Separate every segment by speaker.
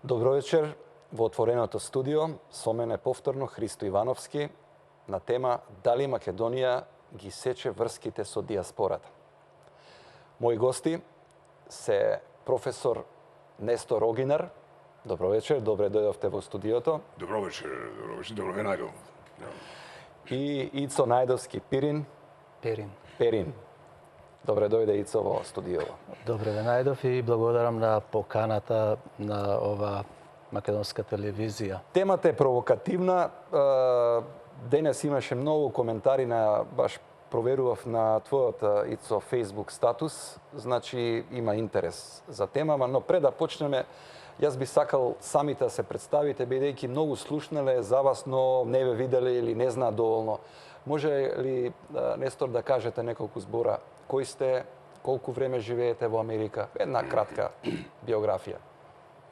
Speaker 1: Добро вечер во отвореното студио. Со мене повторно Христо Ивановски на тема дали Македонија ги сече врските со диаспората. Мои гости се професор Нестор Огинар. Добро вечер, добре дојдовте во студиото.
Speaker 2: Добро вечер, добро ве најдов.
Speaker 1: И Ицо Најдовски Перин. Добре дојде Ицо во студиово.
Speaker 3: Добре ве најдов и благодарам на поканата на ова македонска телевизија.
Speaker 1: Темата е провокативна. Денес имаше многу коментари на баш проверував на твојот Ицо Facebook статус, значи има интерес за темама, но пред да почнеме, јас би сакал самите да се представите, бидејќи многу слушнале за вас, но не ве виделе или не знаат доволно. Може ли, Нестор, да кажете неколку збора кој сте, колку време живеете во Америка? Една кратка биографија.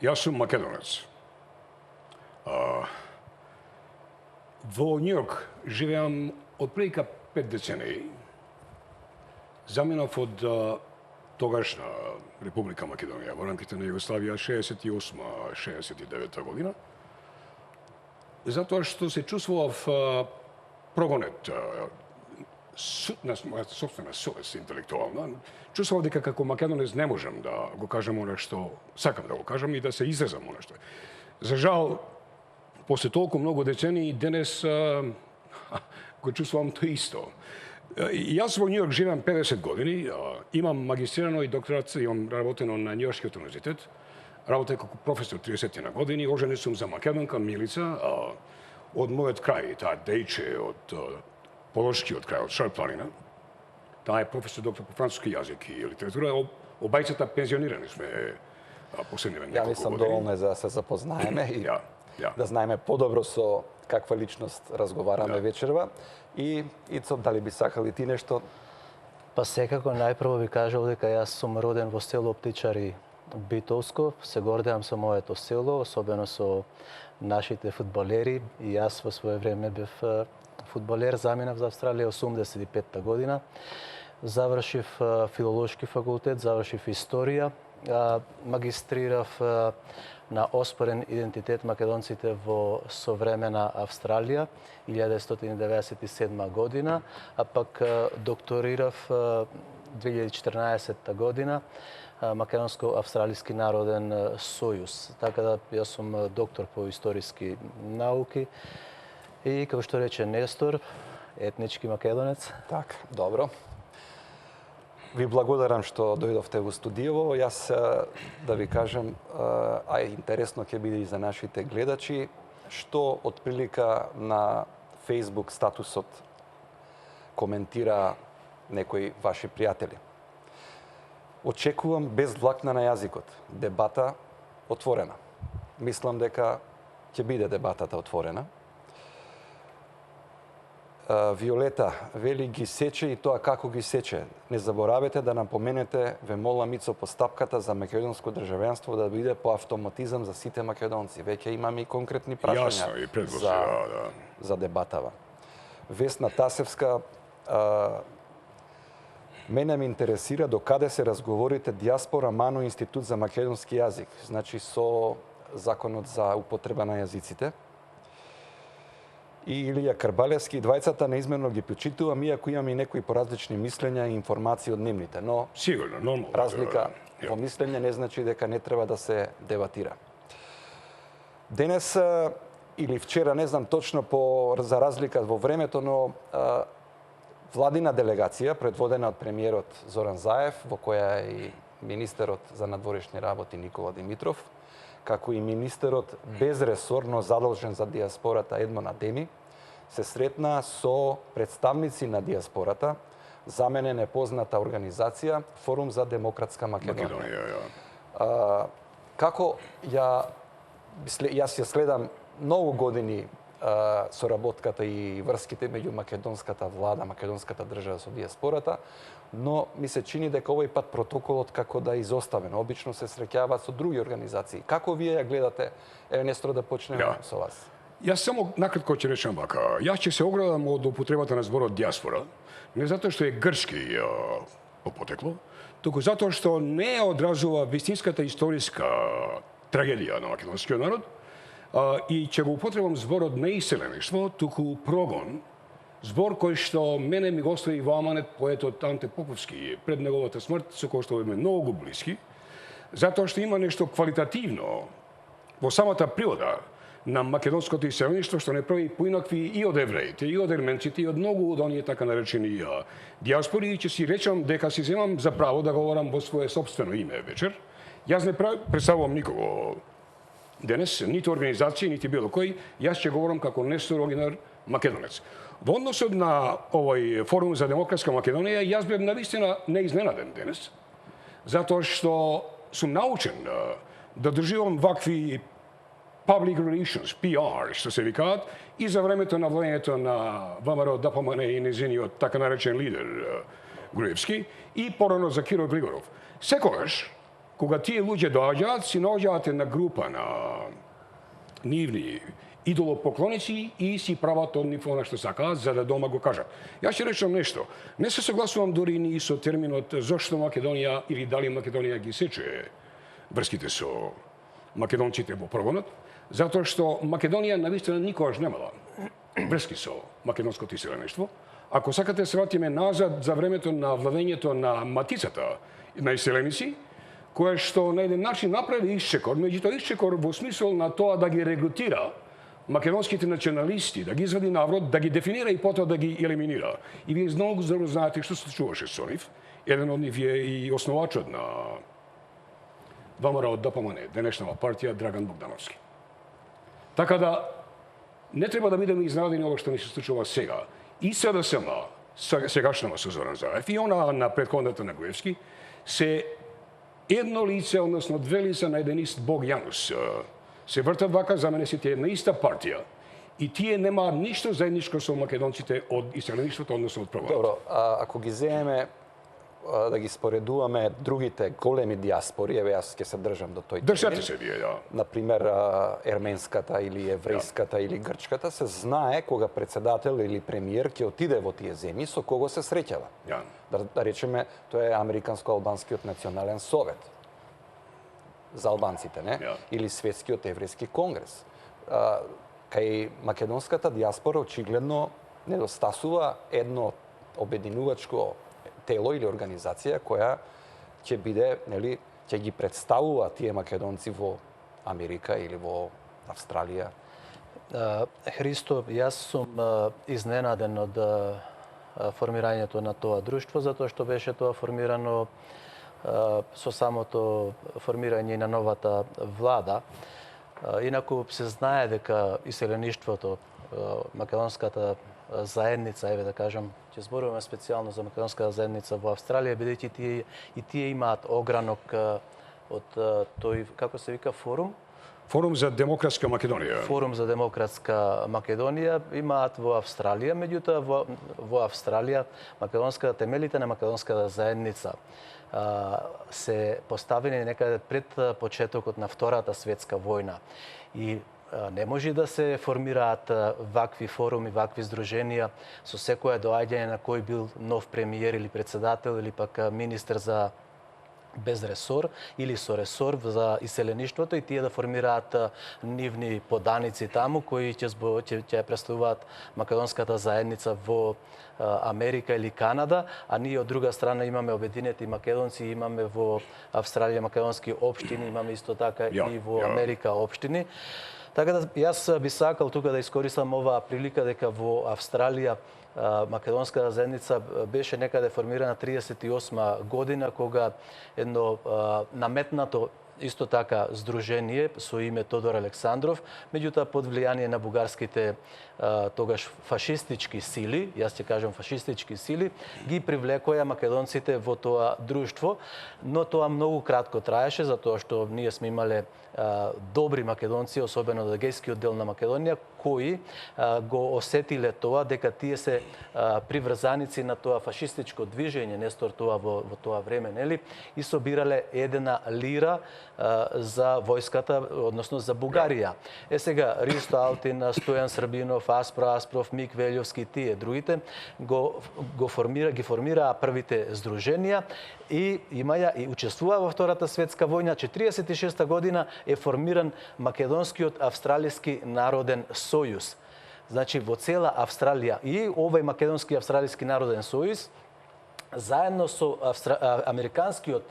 Speaker 2: Јас сум македонец. Во Њујорк живеам од прилика 5 децении. Заминав од тогашна Република Македонија во рамките на Југославија 68-69 година. Затоа што се чувствував прогонет на моја собствена совест интелектуална. Чувствував дека како македонец не можам да го кажам она што сакам да го кажам и да се изразам она што. За жал, после толку многу децении, денес го чувствувам тоа исто. Јас во Њујорк живеам 50 години, имам магистрирано и докторат, имам работено на Њујоршкиот универзитет, работам како професор 30 на години, оженет сум за македонка Милица, од мојот крај, таа дејче од Полошкиот крај, од Шар планина. Таа е професор доктор по француски јазик и литература, обајцата пензионирани сме последниве неколку години.
Speaker 1: Ја мислам доволно за да се запознаеме и да знаеме подобро со каква личност разговараме вечерва. И Ицо, дали би сакали ти нешто?
Speaker 3: Па секако најпрво би кажал дека јас сум роден во село Птичари Битолско. Се гордеам со моето село, особено со нашите фудбалери. И јас во свое време бев фудбалер, заминав за Австралија 85-та година. Завршив филолошки факултет, завршив историја, магистрирав на оспорен идентитет македонците во современа Австралија 1997 година, а пак докторирав 2014 година Македонско-австралиски народен сојуз. Така да јас сум доктор по историски науки и како што рече Нестор, етнички македонец.
Speaker 1: Так, добро. Ви благодарам што дојдовте во студиово. Јас да ви кажам, интересно ќе биде и за нашите гледачи, што отприлика на Facebook статусот коментира некои ваши пријатели. Очекувам без влакна на јазикот. Дебата отворена. Мислам дека ќе биде дебатата отворена. Виолета вели ги сече и тоа како ги сече. Не заборавете да напоменете, ве молам Ицо, постапката за македонско државенство да биде по автоматизам за сите македонци. Веќе имаме и конкретни прашања за дебатава. Весна Тасевска, мене ме интересира до каде се разговорите диаспора МАНО Институт за македонски јазик, значи со законот за употреба на јазиците. И Илија Карбалевски, двајцата неизмерно ги почитувам, иако имам и некои поразлични мислења и информации од нивните, но
Speaker 2: сигурно, нормално.
Speaker 1: Разлика во мислење не значи дека не треба да се дебатира. Денес или вчера, не знам точно за разлика во времето, но владина делегација, предводена од премиерот Зоран Заев, во која е и министерот за надворешни работи Никола Димитров, како и министерот безресорно задолжен за диаспората Едмон Адеми, се сретна со представници на диаспората, за мене непозната организација Форум за демократска Македонија. Како јас ја следам многу години соработката и врските меѓу македонската влада, македонската држава со диаспората, но ми се чини дека овој пат протоколот како да е изоставен. Обично се среќаваат со други организации. Како вие ја гледате? Еве, Нестор, да почнеме со вас.
Speaker 2: Јас само накратко ќе речам вака. Јас ќе се оградам од употребата на зборот диаспора, не затоа што е грчки по потекло, туку затоа што не одразува вистинската историска трагедија на македонскиот народ. И ќе го употребам зборот не иселеништво, туку прогон, збор кој што мене ми го остави во аманет поетот Анте Поповски пред неговата смрт, со кој што е многу блиски, затоа што има нешто квалитативно во самата природа на македонското иселеништво што не прави поинакви и од евреите, и од ерменците, и од многу од оние така наречени диаспори, и ќе си речам дека си земам за право да говорам во свое собствено име вечер. Јас не представувам никого денес, ниту организација, нити било кој, јас ќе говорам како Нестор Огинар македонец. Во односот на овој форум за демократска Македонија, јас бев навистина неизненаден денес, затоа што сум научен да доживам вакви public relations, PR, што се викаат, и за времето на владењето на ВМРО ДПМН и незиниот така наречен лидер Груевски, и порано за Киро Григоров. Секогаш, кога тие луѓе доаѓаат, си наоѓаат една група на нивни идолопоклоници и си прават од нив она што сакаат, за да дома го кажат. Јас ќе речам нешто. Не се согласувам дури ни со терминот зошто Македонија или дали Македонија ги сече врските со македонците во прогонот, затоа што Македонија навистина никогаш немала врски со македонското иселеништво. Ако сакате се вратиме назад за времето на владењето на матицата на иселеници, која што на еден начин направи исчекор, меѓутоа исчекор во смисол на тоа да ги регрутира македонските националисти, да ги извади наврод, да ги дефинира и потоа да ги елиминира. И вие многу добро знаете што се случуваше со нив. Еден од нив е и основачот на ВМРО ДПМН, денешнава партија Драган Богдановски. Така да не треба да бидеме изненадени ова што ни се случува сега. И СДСМ, сегашнава со Зоран Заев, и она на претходната на Груевски, се едно лице, односно две лица на еден ист Бог Јанус. Се вртат вака, за мене сите една иста партија. И тие немаат ништо заедничко со македонците од иселеништвото, односно од прогонот.
Speaker 1: Добро, ако ги земеме да ги споредуваме другите големи диаспори, еве јас ќе се држам до тој.
Speaker 2: Држете се вие, да.
Speaker 1: Например, ерменската или еврејската или грчката, се знае кога председател или премиер ќе отиде во тие земји со кого се среќава. Да речеме, тоа е Американско-албанскиот национален совет за албанците, не? Или Светскиот еврејски конгрес. Кај македонската диаспора очигледно недостасува едно обединувачко тело или организација која ќе биде, нели, ќе ги представува тие македонци во Америка или во Австралија.
Speaker 3: Христо, јас сум изненаден од формирањето на тоа друштво, затоа што беше тоа формирано со самото формирање на новата влада. Инаку се знае дека иселеништвото, македонската заедница, еве да кажам, ќе зборуваме специјално за македонската заедница во Австралија, бидејќи тие имаат огранок од тој, како се вика, форум?
Speaker 2: Форум за демократска Македонија.
Speaker 3: Форум за демократска Македонија имаат во Австралија, меѓутоа во Австралија темелите на македонската заедница се поставени некаде пред почетокот на Втората светска војна. И не може да се формираат вакви форуми, вакви здруженија со секое доаѓање на кој бил нов премиер или председател или пак министер за без ресор или со ресор за иселеништвото и тие да формираат нивни поданици таму кои ќе представуваат македонската заедница во Америка или Канада, а ние од друга страна имаме обединети македонци, имаме во Австралија македонски општини, имаме исто така и во Америка општини. Така да јас би сакал тука да искористам оваа прилика дека во Австралија македонската заедница беше некаде формирана 38 година, кога едно наметнато исто така здружение со име Тодор Александров, меѓутоа под влијание на бугарските тогаш фашистички сили, јас ќе кажам фашистички сили, ги привлекоја македонците во тоа друштво, но тоа многу кратко траеше, затоа што ние сме имале добри македонци, особено од егејскиот дел на Македонија, кои го осетиле тоа дека тие се приврзаници на тоа фашистичко движење, Нестор, тоа во тоа време, нели, и собирале една лира за војската, односно за Бугарија. Сега Ристо Алтин, Стојан Србинов, Аспро Аспров, Мик Велјовски, тие другите ги формираа првите здруженија и учествуваа во Втората светска војна. 46 година е формиран Македонскиот австралиски народен сојуз. Значи во цела Австралија и овој Македонски австралиски народен сојуз заедно со Американскиот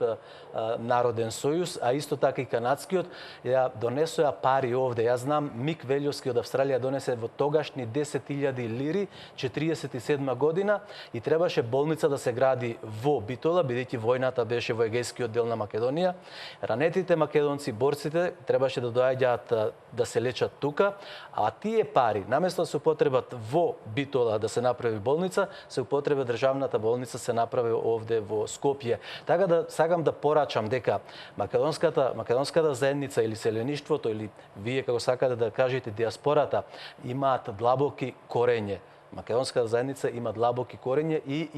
Speaker 3: народен сојуз, а исто така и канадскиот, ја донесоа пари овде. Јас знам, Мик Велјовски од Австралија донесе во тогашни 10.000 лири, 47 година, и требаше болница да се гради во Битола, бидејќи војната беше во егејскиот дел на Македонија. Ранетите македонци, борците, требаше да доаѓаат да се лечат тука, а тие пари, наместо да се употребат во Битола да се направи болница, се употреба државната болница се направи овде во Скопје. Така да сакам да порачам дека македонската заедница или селеништвото, или вие како сакате да кажете диаспората, имаат длабоки корење. Македонската заедница има длабоки корење и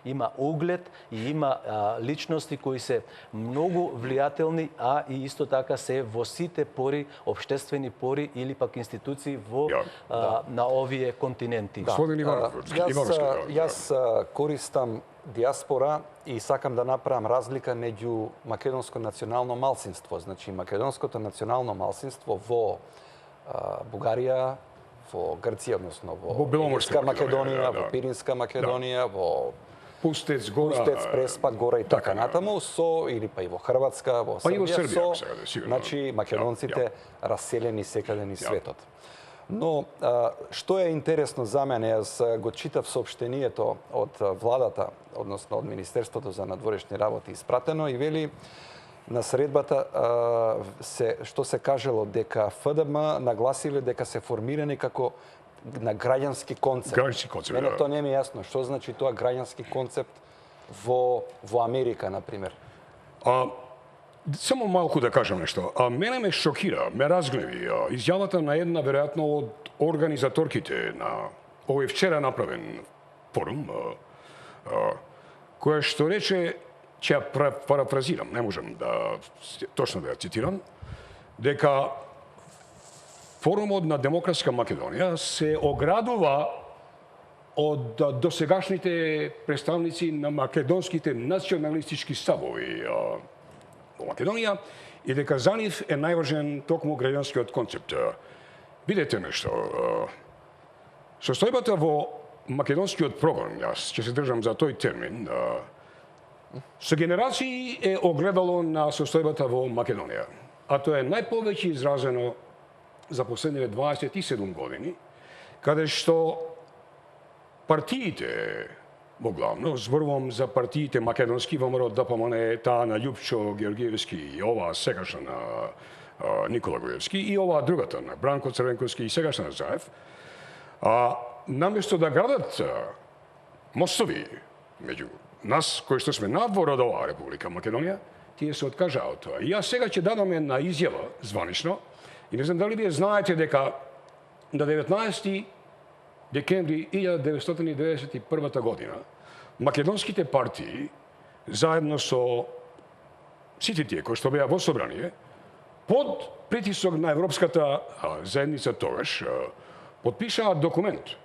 Speaker 3: има углед и има личности кои се многу влијателни, а и исто така се во сите пори, општествени пори или пак институции на овие континенти.
Speaker 1: Јас користам диаспора и сакам да направам разлика меѓу македонско национално малцинство. Значи, македонското национално малцинство во Бугарија, во Грција, односно во Беломорска Македонија, во Пиринска Македонија, во
Speaker 2: Пустец,
Speaker 1: Преспа, Гора и така натаму, или па и во Хрватска, во Србија, значи македонците раселени секаде низ светот. Но што е интересно за мене, јас го читав соопштението од владата, односно од Министерството за надворешни работи испратено, и вели на средбата што се кажело дека ФДМ нагласиле дека се формирани како на граѓански концепт. Мене тоа не ми е јасно. Што значи тоа граѓански концепт во Америка, например?
Speaker 2: Само малку да кажам нешто. Мене ме шокира, ме разгневи изјавата на една веројатно од организаторките на овој вчера направен форум, која што рече, ќе ја парафразирам, не можам точно да ја цитирам, дека форумот на Демократска Македонија се оградува од досегашните представници на македонските националистички ставови во Македонија и дека за нив е најважен токму граѓанскиот концепт. Видете нешто, состојбата во македонскиот прогон, јас ќе се држам за тој термин, со генерации е огледало на состојбата во Македонија. А тоа е најповеќе изразено за последниве 27 години, каде што партиите, во главно, зборувам за партиите македонски, ВМРО, ДПМН, таа на Љупчо Георгиевски и оваа сегашна на Никола Груевски и оваа другата на Бранко Црвенковски и сегашна на Заев, наместо да градат мостови меѓу нас, кои што сме надвор од оваа Република Македонија, тие се откажаа од тоа. И јас сега ќе дадам една изјава званично, и не знам дали вие знаете дека на 19 декември 1991 година македонските партии, заедно со сите тие кои што беа во собрание, под притисок на Европската заедница тогаш, подпишаа документ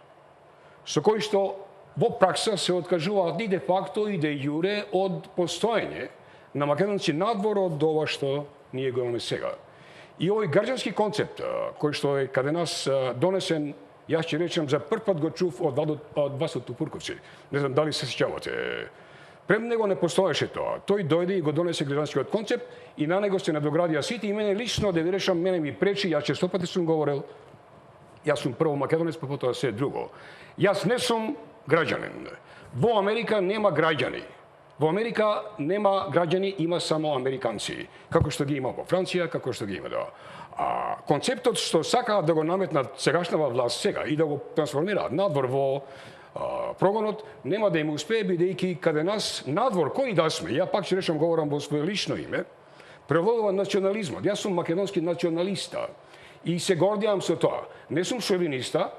Speaker 2: со кој што во пракса се откажуваат и де факто и де јуре од постоење на македонци надвор од ова што ние го имаме сега. И овој граѓански концепт, кој што е каде нас донесен, јас ќе речем за прв пат го чув од вас од Тупурковци. Не знам дали се сеќавате. Пред него не постоеше тоа. Тој дојде и го донесе граѓанскиот концепт и на него се надоградија сите и мене лично, да ви решам, мене ми пречи, јас често пати сум говорил, јас сум прво македонец, па потоа се друго. Јас не сум граѓанин. Во Америка нема граѓани. Во Америка нема граѓани, има само американци. Како што ги има во Франција, како што ги има концептот што сакаат да го наметнат сегашнава власт сега и да го трансформираат надвор во прогонот, нема да им успее, бидејќи каде нас надвор, кој да сме, ја пак ќе речам, говорам во своје лично име, превладува национализмот. Јас сум македонски националиста и се гордијам со тоа. Не сум шовиниста,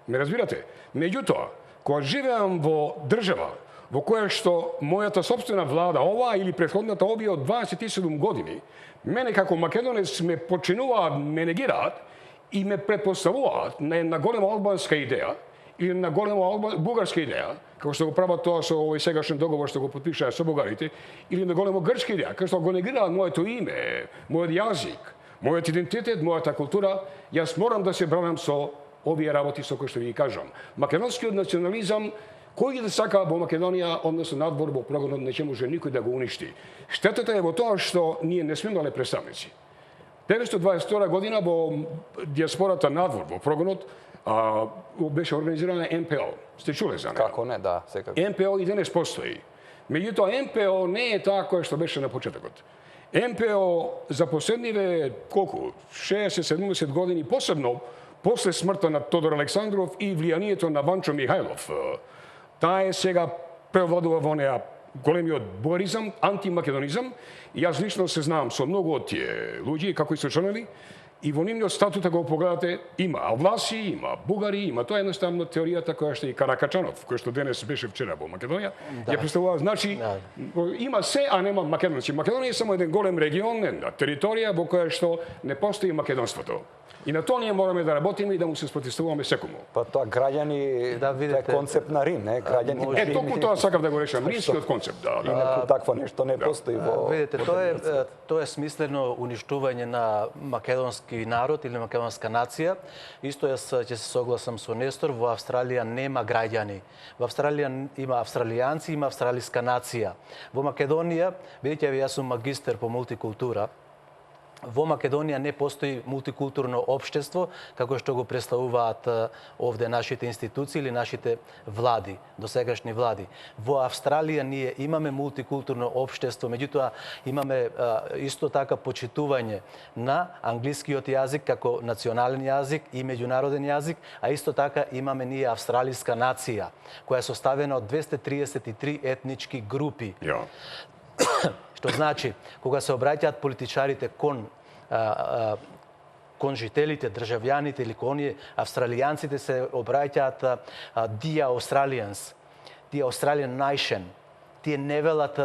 Speaker 2: ме разбирате? Меѓутоа, кога живеам во држава во која што мојата собствена влада, ова или претходната овие од 27 години, мене како македонец ме починуваат, ме негираат и ме предпоставуваат на една голема албанска идеја или на голема бугарска идеја, како што го прават тоа со овој сегашен договор што го потпишаа со бугарите, или на голема грчка идеја, како што го негираат моето име, мојот јазик, мојот идентитет, мојата култура. Јас морам да се бранам со овие работи со кои што ви кажам. Македонскиот национализам, кој ги да сака во Македонија, односно надвор во прогонот, не ќе може никој да го уништи. Штетата е во тоа што ние не сме имале представници. 1922 година во диаспората надвор во прогонот беше организирана НПО. Сте чуле за неја?
Speaker 1: Како не, да, секако.
Speaker 2: НПО и денес постои. Меѓутоа, НПО не е таа која што беше на почетокот. НПО за последниве, колку, 60-70 години, посебно после смртта на Тодор Александров и влијанието на Ванчо Михајлов, таа е сега превладува во неа големиот бугаризам, антимакедонизам, и јас лично се знам со многу од тие луѓе, како и со членови, и во нивниот статут, ако го погледате, има алвласи, има бугари, има тоа едноставно теоријата која што и Каракачанов, кој што денес беше вчера во Македонија, ја представува, значи, има се, а нема македонци. Македонија е само еден голем регион, една територија во која што не постои македонството. И на тоа ние мораме да работиме и да му се спротивставуваме секому.
Speaker 1: Па тоа граѓани,
Speaker 3: Да, видите,
Speaker 1: тоа е концепт на Рим, не? Граѓани на Рим.
Speaker 2: Толку тоа сакав да го решам, римскиот концепт, да.
Speaker 1: Инаку такво нешто не постои во...
Speaker 3: Видите, тоа е смислено уништување на македонски народ или македонска нација. Исто јас ќе се согласам со Нестор, во Австралија нема граѓани. Во Австралија има австралијанци, има австралиска нација. Во Македонија, видите, јас сум магистер по мултикултура. Во Македонија не постои мултикултурно општество, како што го представуваат овде нашите институции или нашите влади, досегашни влади. Во Австралија ние имаме мултикултурно општество, меѓутоа имаме исто така почитување на англискиот јазик како национален јазик и меѓународен јазик, а исто така имаме ние австралиска нација, која е составена од 233 етнички групи. Што значи, кога се обраќаат политичарите кон жителите, државјаните или кон оние австралијанците, се обраќаат the Australians, the Australian nation. Тие не велат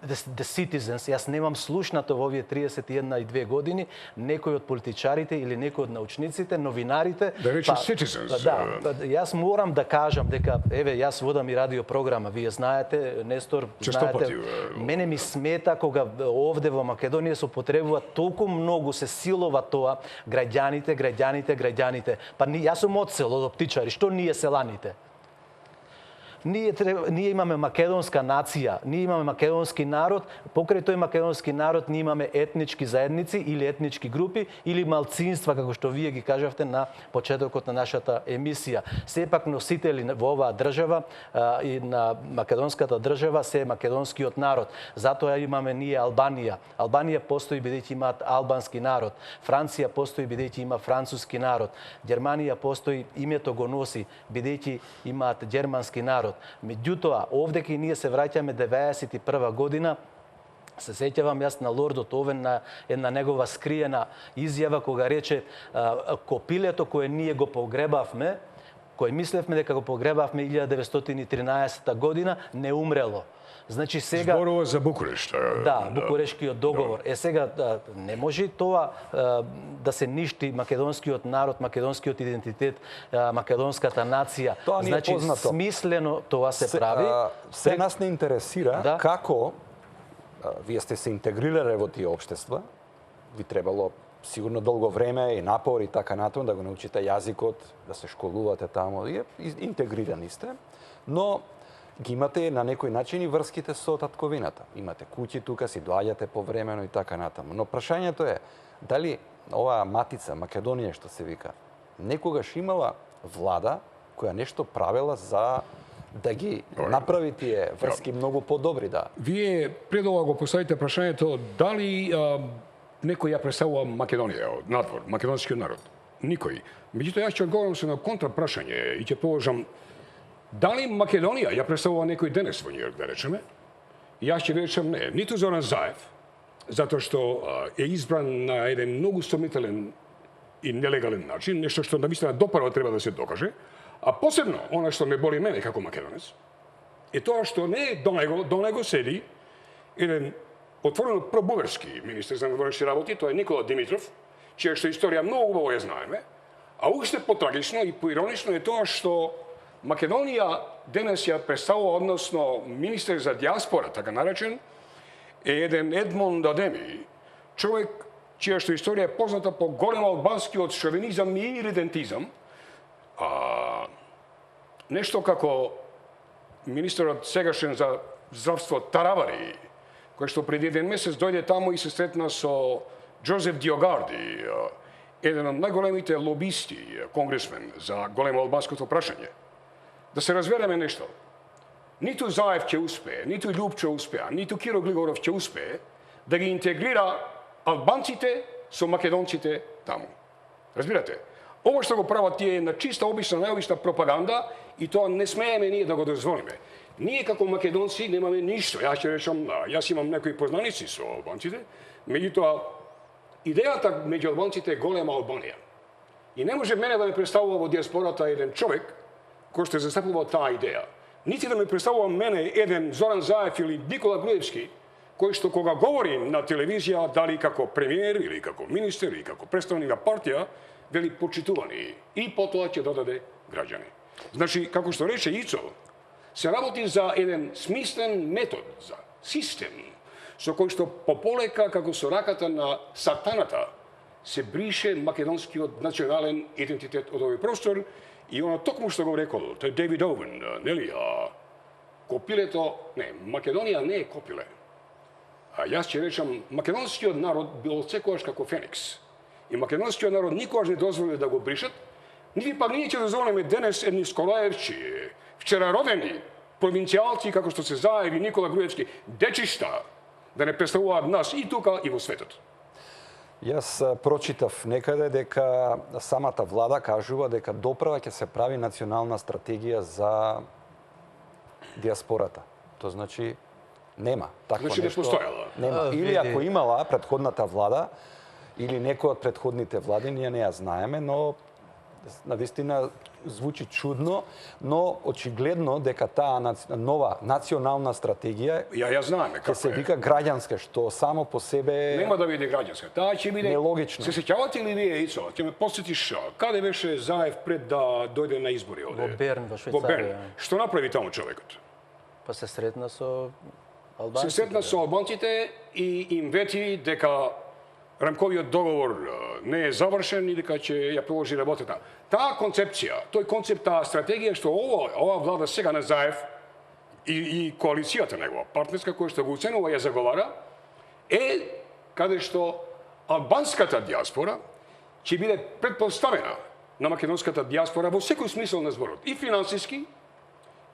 Speaker 3: the citizens. Јас немам слушнато во овие 31 и 2 години некој од политичарите или некој од научниците, новинарите.
Speaker 2: Да рече citizens.
Speaker 3: Да, јас морам да кажам дека, еве, јас водам и радио програма, вие знаете, Нестор, знаете, мене ми смета кога овде во Македонија се употребува толку многу, се силова тоа, граѓаните. Па јас сум од село, од птичари, што ние селаните? Ние имаме македонска нација, ние имаме македонски народ, покрај тој македонски народ ние имаме етнички заедници или етнички групи или малцинства, како што вие ги кажавте на почетокот на нашата емисија. Сепак носители во оваа држава и на македонската држава се македонскиот народ. Затоа имаме ние Албанија. Албанија постои бидејќи имаат албански народ. Франција постои бидејќи има француски народ. Германија постои, името го носи бидејќи имаат германски народ. Меѓутоа, овде кај ние се враќаме 91 година, се сеќавам јас на лордот Овен на една негова скриена изјава кога рече копилето кое ние го погребавме, кој мислевме дека го погребавме 1913 година, не умрело. Значи сега
Speaker 2: зборува за Букурешт.
Speaker 3: Да, Букурешкиот договор. Сега не може тоа да се ништи македонскиот народ, македонскиот идентитет, македонската нација.
Speaker 1: Тоа ни е
Speaker 3: значи
Speaker 1: познато.
Speaker 3: Смислено тоа се прави.
Speaker 1: Се нас не интересира како вие сте се интегрирале во тие општества. Ви требало сигурно долго време и напор и така натаму да го научите јазикот, да се школувате таму, и интегрирани сте, но ги имате на некој начин и врските со татковината. Имате куќи тука, си доаѓате повремено и така натаму. Но прашањето е, дали оваа матица, Македонија што се вика, некогаш имала влада која нешто правела за да ги направи тие врски многу подобри, да?
Speaker 2: Вие пред ова го поставите прашањето дали некој ја представува Македонија од надвор, македонскиот народ. Никој. Меѓутоа јас ќе одговорам со на контра прашање и ќе положам дали Македонија ја представува некој денес во Њујорк, да речеме? Јас ќе речем не, ниту Зоран Заев, затоа што е избран на еден многу сомнителен и нелегален начин, нешто што навистина допарва треба да се докаже, а посебно она што ме боли мене како македонец, е тоа што не до него седи еден отворено пробугарски министер за външни работи, тоа е Никола Димитров, чија што историја многу убаво ја знаеме, а уште потрагично и поиронично е тоа што Македонија денес ја представува, односно министер за диаспора, така наречен, е еден Едмонд Адеми, човек чија што историја е позната по голем албанскиот шовинизам и редентизам, нешто како министерот сегашен за здравство Таравари, кој што преди еден месец дојде таму и се сретна со Джозеф Диогарди, еден од најголемите лобисти, конгресмен за големо албанското прашање. Да се разбереме нешто. Ниту Заев ќе успее, ниту Љуб ќе успее, ниту Киро Глигоров ќе успее да ги интегрира албанците со македонците таму. Разбирате? Ово што го прават тие е на чиста обична, најобична пропаганда и тоа не смееме ние да го дозволиме. Ние како македонци немаме ништо. Јас ќе речам, јас имам некои познаници со албанците, меѓутоа идејата меѓу албанците е голема Албанија. И не може мене да ме представува во диаспората еден човек кој што застапува таа идеја. Нити да ме представува мене еден Зоран Заев или Никола Груевски, кој што кога говори на телевизија, дали како премиер или како министер или како представник на партија, вели почитувани и потоа ќе додаде граѓани. Значи, како што рече Ицо, се работи за еден смислен метод, за систем, со кој што пополека, како со раката на сатаната, се брише македонскиот национален идентитет од овој простор и оно токму што го рекол, тој Дейвид Овен, нели, копилето, не, Македонија не е копиле. А јас ќе речам, македонскиот народ бил секогаш како Феникс. И македонскиот народ никогаш не дозволи да го бришат, нити пак ние ќе дозволиме денес едни Сколаевчи, вчера родени провинцијалци како што се Заев и Никола Груевски, дечишта, да не представуваат нас и тука и во светот.
Speaker 1: Јас прочитав некаде дека самата влада кажува дека доправа ќе се прави национална стратегија за диаспората. Тоа значи нема такво
Speaker 2: Значи не постојала.
Speaker 1: Нема. Или ако имала претходната влада или некој од претходните влади, ние не ја знаеме, но навистина звучи чудно, но очигледно дека таа нова национална стратегија
Speaker 2: Ја знаеме
Speaker 1: ќе
Speaker 2: како
Speaker 1: се
Speaker 2: е.
Speaker 1: вика граѓанска, што само по себе
Speaker 2: Нема да биде граѓанска. Таа ќе биде
Speaker 1: нелогично.
Speaker 2: Се сеќавате ли вие, Ицо? Ќе ме потсетиш каде беше Заев пред да дојде на избори овде?
Speaker 3: Во Берн, во
Speaker 2: Во Берн.
Speaker 3: Швајцарија.
Speaker 2: Што направи таму човекот?
Speaker 3: Па се сретна со
Speaker 2: Се
Speaker 3: албанците.
Speaker 2: сретна со албанците и им вети дека рамковиот договор не е завршен и дека ќе ја приложи работата. Таа концепција, тој концепт, таа стратегија што ова влада сега на Заев и коалицијата негова, партнерска која што го уценува ја заговара, е каде што албанската диаспора ќе биде предпоставена на македонската диаспора во секој смисол на зборот, и финансиски,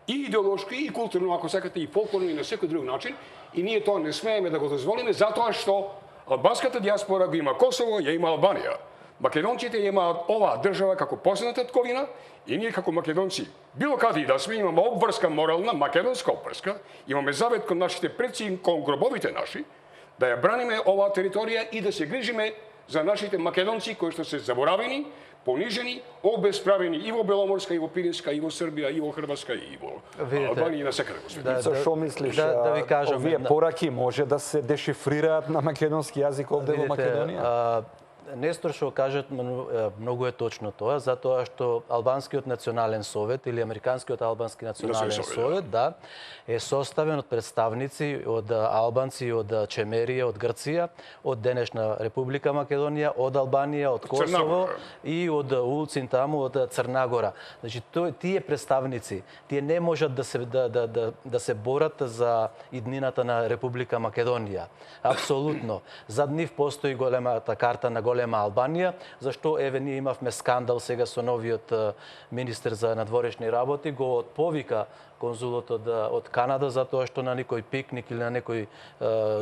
Speaker 2: и идеолошки, и културно, ако сакате, и фолклорно, и на секој друг начин, и ние тоа не смееме да го дозволиме, затоа што албанската диаспора го има Косово, ја има Албанија. Македонците имаат оваа држава како последна татковина и ние како македонци, било каде и да сме, имаме обврска морална, македонска обврска, имаме завет кон нашите предци и кон гробовите наши, да ја браниме оваа територија и да се грижиме за нашите македонци кои што се заборавени, понижени, обесправени и во Беломорска, и во Пиринска, и во Србија, и во Хрватска, и во Албанија и на секаде во светот.
Speaker 1: За што мислиш,
Speaker 3: да ви кажам,
Speaker 1: овие пораки може да се дешифрираат на македонски јазик овде во Македонија?
Speaker 3: Нестор што кажат многу е точно тоа, затоа што Албанскиот национален совет или Американскиот албански национален совет, да, е составен од представници од албанци од Чемерија, од Грција, од денешна Република Македонија, од Албанија, од Косово и од улцин таму од Црнагора. Значи тие представници, тие не можат да се борат за иднината на Република Македонија. Апсолутно. Зад нив постои големата карта на голема Албанија, зашто еве ние имавме скандал сега со новиот министер за надворешни работи, го отповика конзулот од Канада затоа што на некој пикник или на некој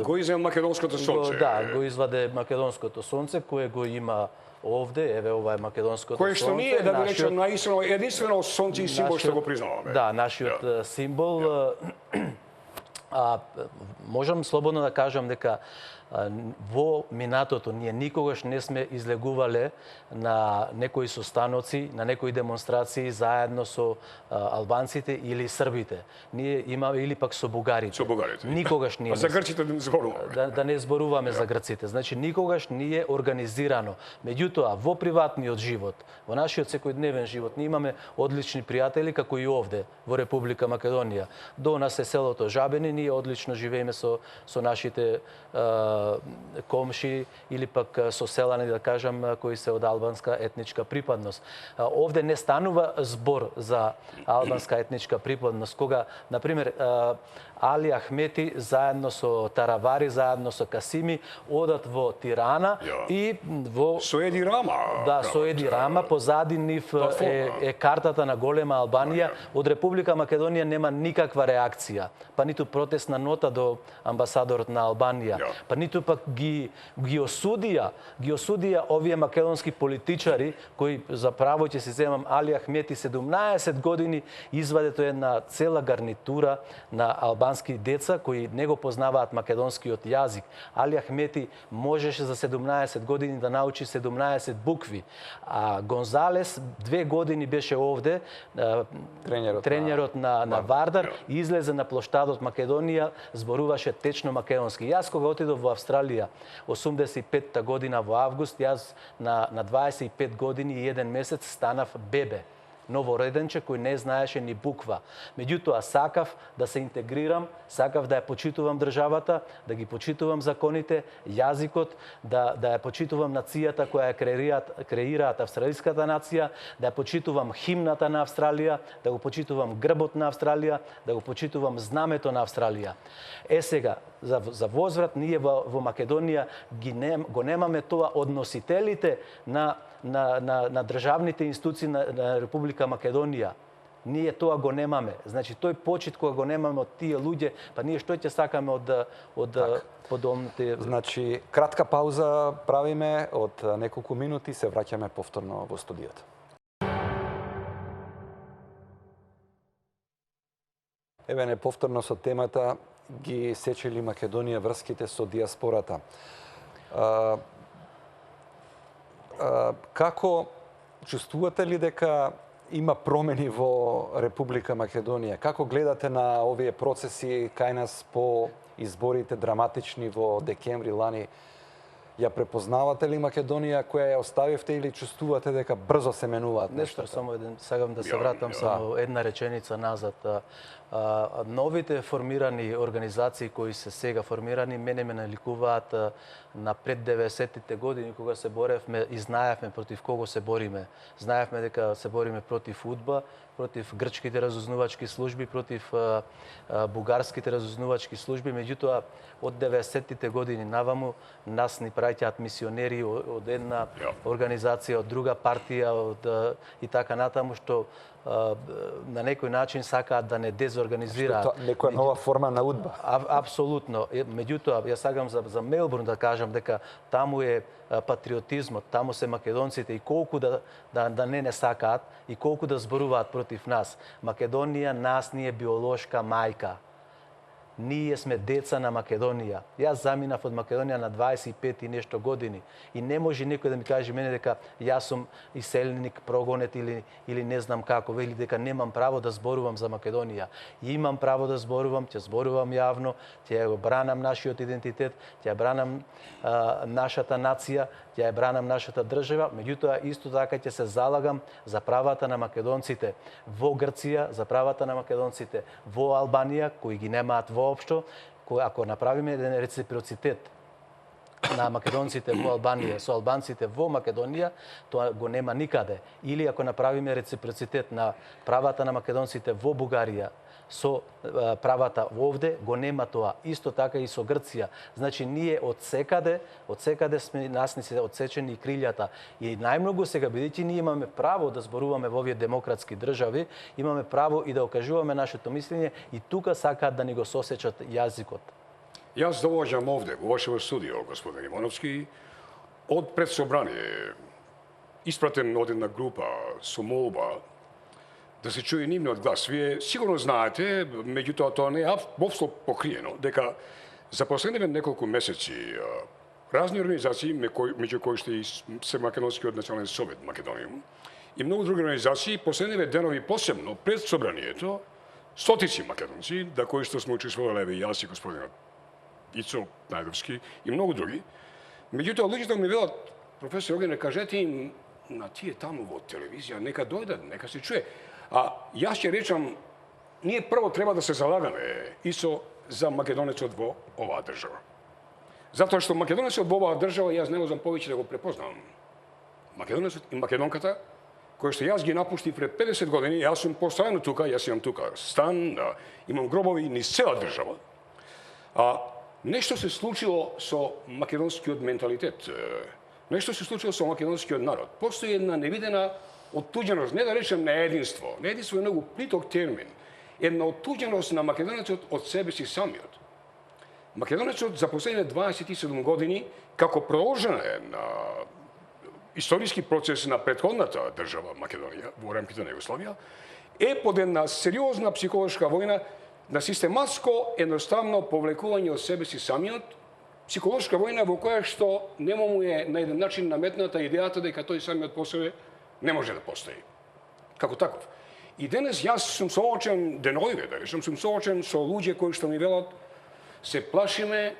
Speaker 2: го изема македонското сонце.
Speaker 3: Да, го изваде македонското сонце кое го има овде, еве ова е македонското сонце.
Speaker 2: Кој што ние да го речем наистина единствено сонце и символ што го признаваме.
Speaker 3: Да, нашиот символ. Можам слободно да кажам дека во минатото ние никогаш не сме излегувале на некои состаноци, на некои демонстрации заедно со албанците или србите. Ние имаме или пак со бугарите.
Speaker 2: Со бугарите.
Speaker 3: Никогаш ние.
Speaker 2: А за грците да не зборуваме.
Speaker 3: Да не зборуваме за грците. Значи никогаш ние организирано. Меѓутоа во приватниот живот, во нашиот секојдневен живот, ние имаме одлични пријатели како и овде во Република Македонија. До нас е селото Жабени, ние одлично живееме со нашите комши или пак соселани, да кажам, кои се од албанска етничка припадност. Овде не станува збор за албанска етничка припадност, кога, например, Али Ахмети заедно со Таравари, заедно со Касими одат во Тирана и во
Speaker 2: Со Еди Рама.
Speaker 3: Да, со Еди Рама, позади нив е картата на голема Албанија. Од Република Македонија нема никаква реакција, па ниту протестна нота до амбасадорот на Албанија, па ниту пак ги осудија овие македонски политичари кои за право ќе се земам Али Ахмети 17 години извадето една цела гарнитура на албански деца кои не го познаваат македонскиот јазик. Али Ахмети можеше за 17 години да научи 17 букви. А Гонзалес 2 години беше овде, тренерот на Вардар, и излезе на плоштадот Македонија, зборуваше течно македонски. Јас кога отидов во Австралија 85-та година во август, јас на 25 години и 1 месец станав бебе. Новороденче кој не знаеше ни буква. Меѓутоа сакав да се интегрирам, сакав да ја почитувам државата, да ги почитувам законите, јазикот, да ја почитувам нацијата која ја креираат австралиската нација, да ја почитувам химната на Австралија, да го почитувам грбот на Австралија, да го почитувам знамето на Австралија. Сега, за возврат ние во Македонија го немаме тоа од носителите на државните институции на Република Македонија. Ние тоа го немаме. Значи, тој почит кога го немаме од тие луѓе, па ние што ќе сакаме од подобните...
Speaker 1: Значи, кратка пауза правиме од неколку минути, се враќаме повторно во студиото. Еве не повторно со темата ги сечели Македонија врските со диаспората. Како чувствувате ли дека има промени во Република Македонија? Како гледате на овие процеси кај нас по изборите драматични во декември лани? Ја препознавате ли Македонија која ја оставивте или чувствувате дека брзо се менуваат нештата?
Speaker 3: Само сакам да се вратам само една реченица назад. Новите формирани организации кои се сега формирани мене ме наликуваат на пред 90-тите години кога се боревме и знаевме против кого се бориме. Знаевме дека се бориме против УДБА, против грчките разузнавачки служби, против бугарските разузнавачки служби, меѓутоа од 90-тите години наваму нас ни праќаат мисионери од една организација, од друга партија, и така натаму, што на некој начин сакаат да не дезорганизираат.
Speaker 1: Некоја нова форма на УДБА.
Speaker 3: Апсолутно. Меѓутоа, јас сакам за Мелбурн да кажам дека таму е патриотизмот, таму се македонците и колку да не сакаат и колку да зборуваат против нас. Македонија нас ни е биолошка мајка. Ние сме деца на Македонија. Јас заминав од Македонија на 25 и нешто години и не може некој да ми каже мене дека јас сум иселник, прогонет или не знам како, или дека немам право да зборувам за Македонија. Имам право да зборувам, ќе зборувам јавно, ќе го бранам нашиот идентитет, ќе бранам нашата нација, ќе бранам нашата држава, меѓутоа исто така ќе се залагам за правата на македонците во Грција, за правата на македонците во Албанија, кои ги немаат воопшто, ако направиме еден реципроцитет на македонците во Албанија со албанците во Македонија, тоа го нема никаде. Или ако направиме реципроцитет на правата на македонците во Бугарија со правата овде, го нема тоа. Исто така и со Грција. Значи, ние од секаде сме, нас ни се одсечени крилјата. И најмногу сега, бидејќи ние имаме право да зборуваме во овие демократски држави, имаме право и да окажуваме нашето мислење, и тука сакаат да ни го сосечат јазикот.
Speaker 2: Јас доаѓам овде, во вашето студио, господин Ивановски, од предсобрание, испратен од една група со молба да се чуе нивниот глас. Вие сигурно знаете, меѓутоа тоа не е воопшто покриено, дека За последниве неколку месеци разни организации, меѓу кои што и се Македонскиот национален совет Македонија и многу други организации, последниве денови посебно пред собранието, стотици македонци, да кои што сме учествувале и јас и господинот Ицо Најдовски и многу други. Меѓутоа, луѓето ми велат, професор Огнене, кажете им на тие таму во телевизија, нека дојдат, нека се чуе. А јас ќе речам, ние прво треба да се залагаме, Ицо, за македонецот во оваа држава. Затоа што македонецот во оваа држава јас не можам повеќе да го препознавам. Македонецот и македонката, кој што јас ги напуштив пред 50 години, јас сум постојано тука, јас имам тука стан, имам гробови низ цела држава. Нешто се случило со македонскиот менталитет. Нешто се случило со македонскиот народ. Постои една невидена оттуѓеност, не да речем неединство. Неединство е многу плиток термин. Една оттуѓеност на македонецот од себе си самиот. Македонецот за последните 27 години, како продолжена на историски процес на претходната држава Македонија во рамките на Југославија, е под една сериозна психолошка војна на систематско едноставно повлекување од себе си самиот, психолошка војна во која што нема му е на еден начин наметната идејата дека тој самиот по себе не може да постои. Како таков. И денес јас сум соочен, деновиве да речем, сум соочен со луѓе кои што ми велат се плашиме,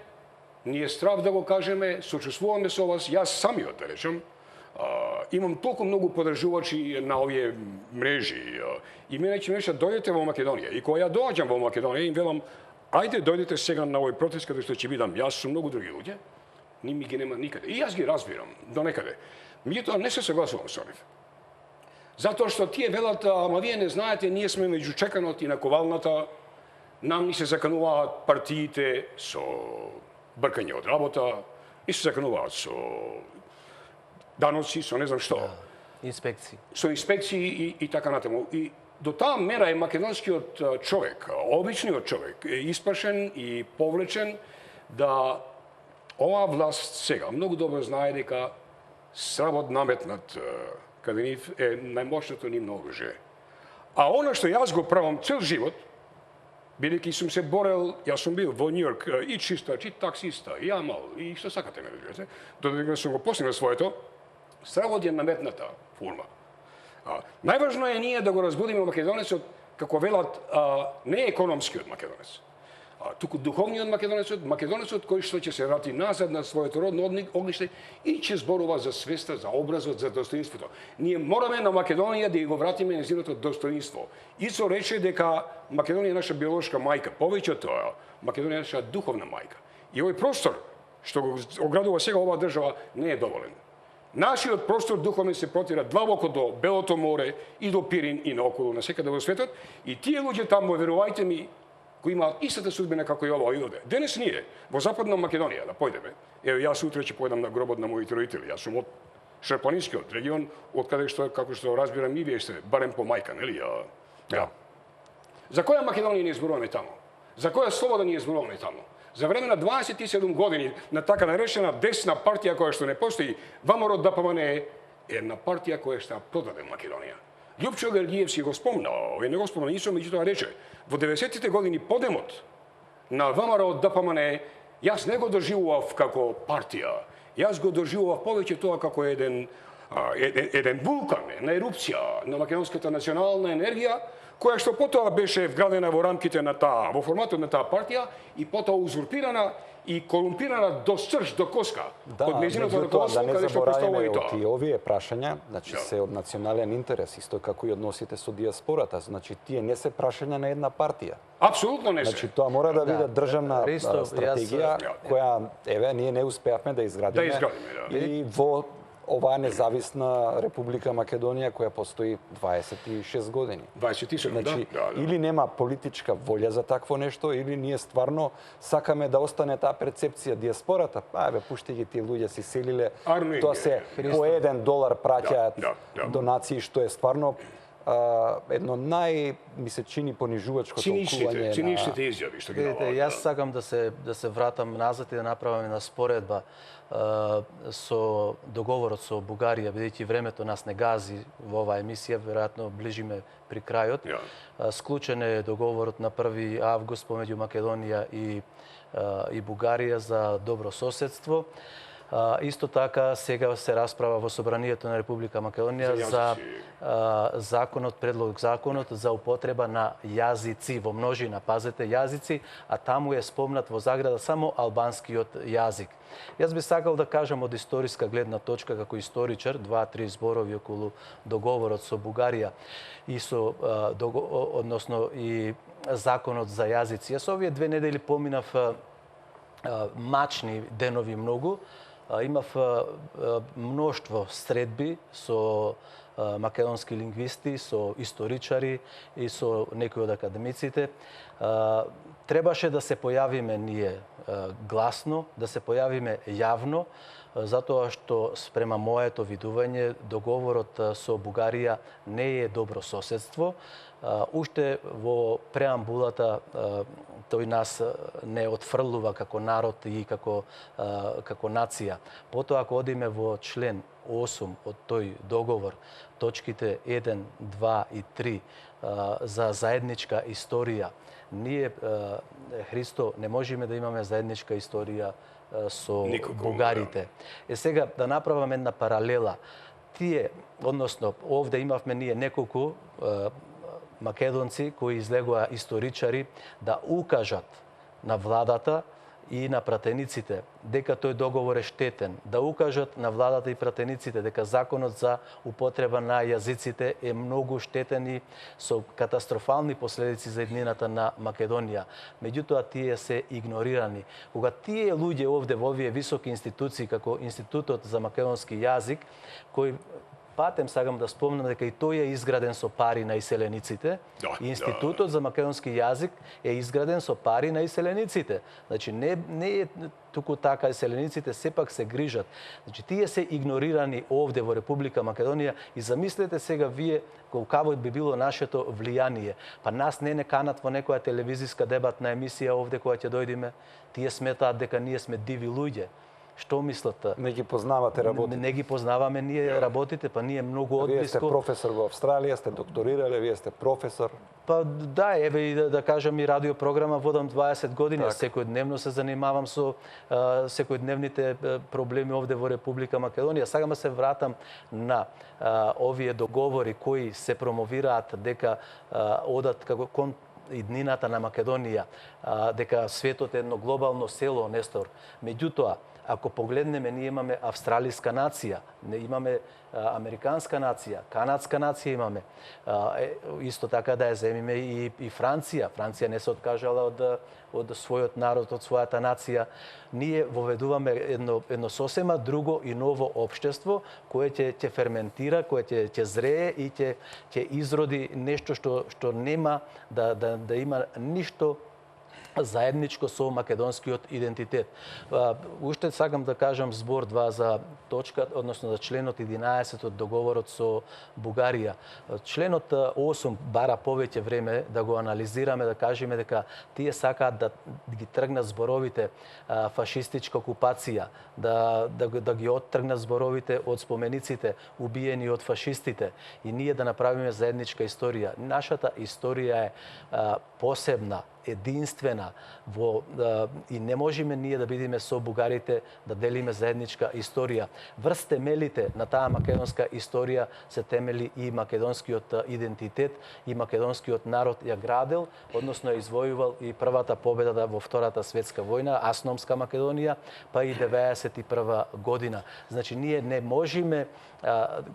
Speaker 2: ни е страв да го кажеме, сочувствуваме со вас, јас самиот да речем, имам толку многу подржувачи на овие мрежи и мене ќе нешто дојдете во Македонија. И кога ја доаѓам во Македонија, им велам, ајде дојдете сега на овој протест каде што ќе бидам јас со многу други луѓе, ми ги нема никаде. И јас ги разбирам до некаде. Меѓутоа не се согласувам со нив. Затоа што тие велат, ама вие не знаете, ние сме меѓу чеканот и наковалната, нам ни се закануваат партиите со бркање од работа, и се закануваат со даноци, со не знам што.
Speaker 3: Инспекции.
Speaker 2: Со инспекции и така натаму. И до таа мера е македонскиот човек, обичниот човек, е испрашен и повлечен да оваа власт сега многу добро знае дека срамот наметнат каде нив е најмошното нивно оружје. А она што јас го правам цел живот, бидејќи сум се борел, јас сум бил во Њујорк и чистач, и таксиста, и амал, и што сакате ме разбирате, додека сум го постигнал своето, стравот е наметната форма. Најважно е ние да го разбудиме македонецот, како велат, не економскиот македонец, туку духовниот македонецот, македонецот кој што ќе се врати назад на своето родно огниште и ќе зборува за свеста, за образот, за достоинството. Ние мораме на Македонија да ја го вратиме нејзиното достоинство. Ицо рече дека Македонија е наша биолошка мајка, повеќе од тоа, Македонија е наша духовна мајка. И овој простор што го оградува сега оваа држава не е доволен. Нашиот простор духовен се протира длабоко до Белото море и до Пирин и наоколу на секаде во светот и тие луѓе таму, верувајте ми, кои имаат истата судбина како и ова и овде. Денес ние во Западна Македонија да појдеме. Ево јас утре ќе појдам на гробот на моите родители. Јас сум од Шарпанискиот регион, од каде што како што разбирам и вие сте барем по мајка, нели? За која Македонија ние зборуваме таму? За која слобода ние зборуваме таму? За време на 27 години на така наречена десна партија која што не постои, ВМРО ДПМН е една партија која што продаде Македонија. Љупчо Георгиевски го спомна, овој не го спомна нисо, меѓутоа рече, во 90-тите години подемот на ВМРО ДПМН јас не го доживував како партија, јас го доживував повеќе тоа како еден вулкан, една ерупција на македонската национална енергија, која што потоа беше вградена во рамките на во форматот на таа партија и потоа узурпирана и корумпирана до срж, до коска од нејзиното раководство, каде што представува и тоа.
Speaker 1: И овие прашања, значи се од национален интерес, исто како и односите со диаспората, значи тие не се прашања на една партија.
Speaker 2: Апсолутно не се.
Speaker 1: Значи тоа мора да биде државна стратегија која еве ние не успеавме да изградиме. И во оваа независна Република Македонија која постои 26 години.
Speaker 2: 27,
Speaker 1: значи, или нема политичка волја за такво нешто, или ние стварно сакаме да остане таа перцепција диаспората. Еве, пушти ги тие луѓе се селиле, тоа се по $1 праќаат донации, што е стварно едно ми се чини понижувачко толкување.
Speaker 2: Циничните изјави што ги даваат.
Speaker 3: Јас сакам да се вратам назад и да направам една споредба со договорот со Бугарија, бидејќи времето нас не гази во оваа емисија, веројатно ближиме при крајот. Склучен е договорот на 1 август помеѓу Македонија и и Бугарија за добро соседство. Исто така сега се расправа во Собранието на Република Македонија за законот за употреба на јазици во множина, пазете јазици, а таму е спомнат во заграда само албанскиот јазик. Јас би сакал да кажам од историска гледна точка како историчар, 2-3 зборови околу договорот со Бугарија и со односно и законот за јазици. Јас овие 2 недели поминав мачни денови многу. Имав мноштво средби со македонски лингвисти, со историчари и со некои од академиците. Требаше да се појавиме ние гласно, да се појавиме јавно, затоа што спрема моето видување договорот со Бугарија не е добро соседство. Уште во преамбулата тој нас не отфрлува како народ и како нација. Потоа ако одиме во член 8 од тој договор, точките 1, 2 и 3 за заедничка историја, ние, Христо, не можеме да имаме заедничка историја со бугарите. Сега да направам една паралела. Тие, односно, овде имавме ние неколку македонци кои излегоа историчари да укажат на владата и на пратениците дека тој договор е штетен, да укажат на владата и пратениците дека законот за употреба на јазиците е многу штетен и со катастрофални последици за иднината на Македонија. Меѓутоа тие се игнорирани. Кога тие луѓе овде во овие високи институции како Институтот за македонски јазик, кој патем сакам да спомнам дека и тој е изграден со пари на иселениците. Институтот за македонски јазик е изграден со пари на иселениците. Значи не е туку така, иселениците сепак се грижат. Значи тие се игнорирани овде во Република Македонија и замислете сега вие колкаво би било нашето влијание. Па нас не канат во некоја телевизиска дебатна емисија овде кога ќе дојдеме. Тие сметаат дека ние сме диви луѓе. Што мислите?
Speaker 1: Не ги познавате работите?
Speaker 3: Не ги познаваме ние работите, па ние многу одблиско.
Speaker 1: Вие сте професор во Австралија, сте докторирале, вие сте професор.
Speaker 3: Па да, еве и да кажам и радиопрограма водам 20 години, секојдневно се занимавам со секојдневните проблеми овде во Република Македонија. Сакам да се вратам на овие договори кои се промовираат дека одат како кон иднината на Македонија, дека светот е едно глобално село, Нестор. Меѓутоа, ако погледнеме, ние имаме австралиска нација, не имаме американска нација, канадска нација имаме. Исто така да ја земиме и Франција. Франција не се откажала од својот народ, од својата нација. Ние воведуваме едно сосема друго и ново општество кое ќе ферментира, кое ќе зрее и ќе изроди нешто што нема да има ништо заедничко со македонскиот идентитет. Уште сакам да кажам збор 2 за точка, односно за членот 11 од договорот со Бугарија. Членот 8 бара повеќе време да го анализираме, да кажеме дека тие сакаат да ги тргнат зборовите фашистичка окупација, да ги оттргнат зборовите од спомениците убиени од фашистите и ние да направиме заедничка историја. Нашата историја е посебна, единствена и не можеме ние да бидеме со бугарите да делиме заедничка историја. Врз темелите на таа македонска историја се темели и македонскиот идентитет и македонскиот народ ја градел, односно ја извојувал и првата победа во Втората светска војна, Асномска Македонија, па и 91 година. Значи ние не можеме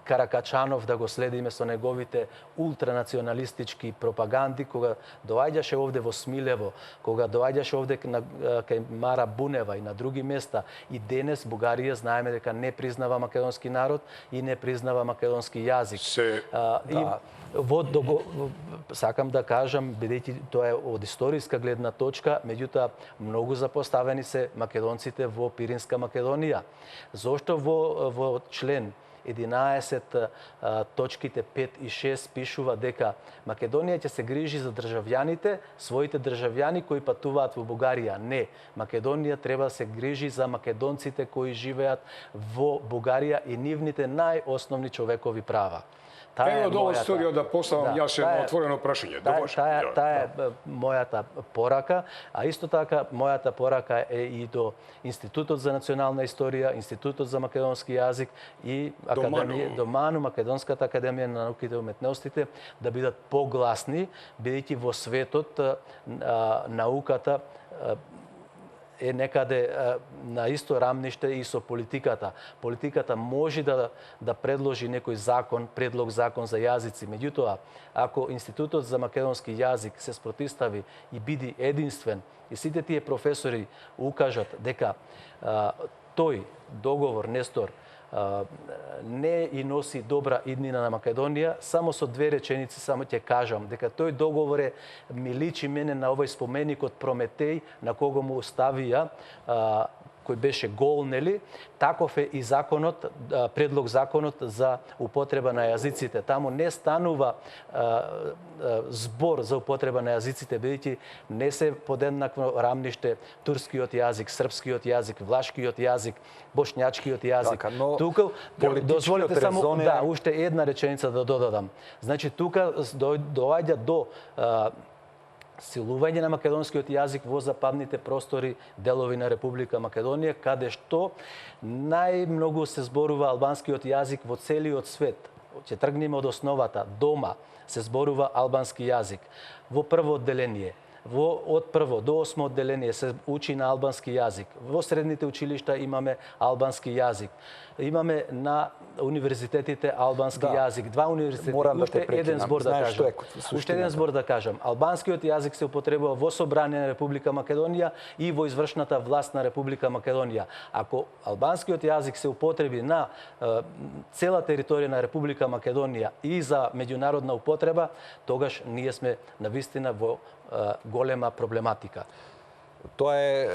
Speaker 3: Каракачанов да го следиме со неговите ултранационалистички пропаганди кога доаѓаше овде во Смилево, кога доаѓаше овде кај Мара Бунева и на други места. И денес Бугарија знаеме дека не признава македонски народ и не признава македонски јазик. Сакам да кажам, бидејќи тоа е од историска гледна точка, меѓутоа многу запоставени се македонците во Пиринска Македонија. Зошто во член 11 точките 5 и 6 пишува дека Македонија ќе се грижи за државјаните, своите државјани кои патуваат во Бугарија. Не, Македонија треба да се грижи за македонците кои живеат во Бугарија и нивните најосновни човекови права.
Speaker 2: Ево до студио да поставам јас едно отворено прашање.
Speaker 3: Таа е мојата порака, а исто така мојата порака е и до Институтот за национална историја, Институтот за македонски јазик и до МАНУ, Македонската академија на науките и уметностите, да бидат погласни, бидејќи во светот науката е некаде на исто рамниште и со политиката. Политиката може да предложи некој предлог закон за јазици. Меѓутоа, ако Институтот за македонски јазик се спротистави и биде единствен и сите тие професори укажат дека тој договор, Нестор, не и носи добра иднина на Македонија, само со две реченици само ќе кажам дека тој договор ми личи мене на овој споменик од Прометеј на кого му оставија кој беше гол, нели? Таков е и законот, предлог законот за употреба на јазиците. Таму не станува збор за употреба на јазиците, бидејќи не се подеднакво рамниште турскиот јазик, српскиот јазик, влашкиот јазик, бошњачкиот јазик. Тука дозволете само уште една реченица да додадам. Значи тука доаѓа до силување на македонскиот јазик во западните простори, делови на Република Македонија, каде што најмногу се зборува албанскиот јазик во целиот свет. Ќе тргнеме од основата. Дома се зборува албански јазик. Во прво одделение, од прво до 8 одделение се учи на албански јазик. Во средните училишта имаме албански јазик. Имаме на универзитетите албански јазик. Два универзитети. Уште еден збор да кажам. Уште еден збор да кажам. Албанскиот јазик се употребува во собрание на Република Македонија и во извршната власт на Република Македонија. Ако албанскиот јазик се употреби на цела територија на Република Македонија и за меѓународна употреба, тогаш ние сме навистина во голема проблематика.
Speaker 1: Тоа е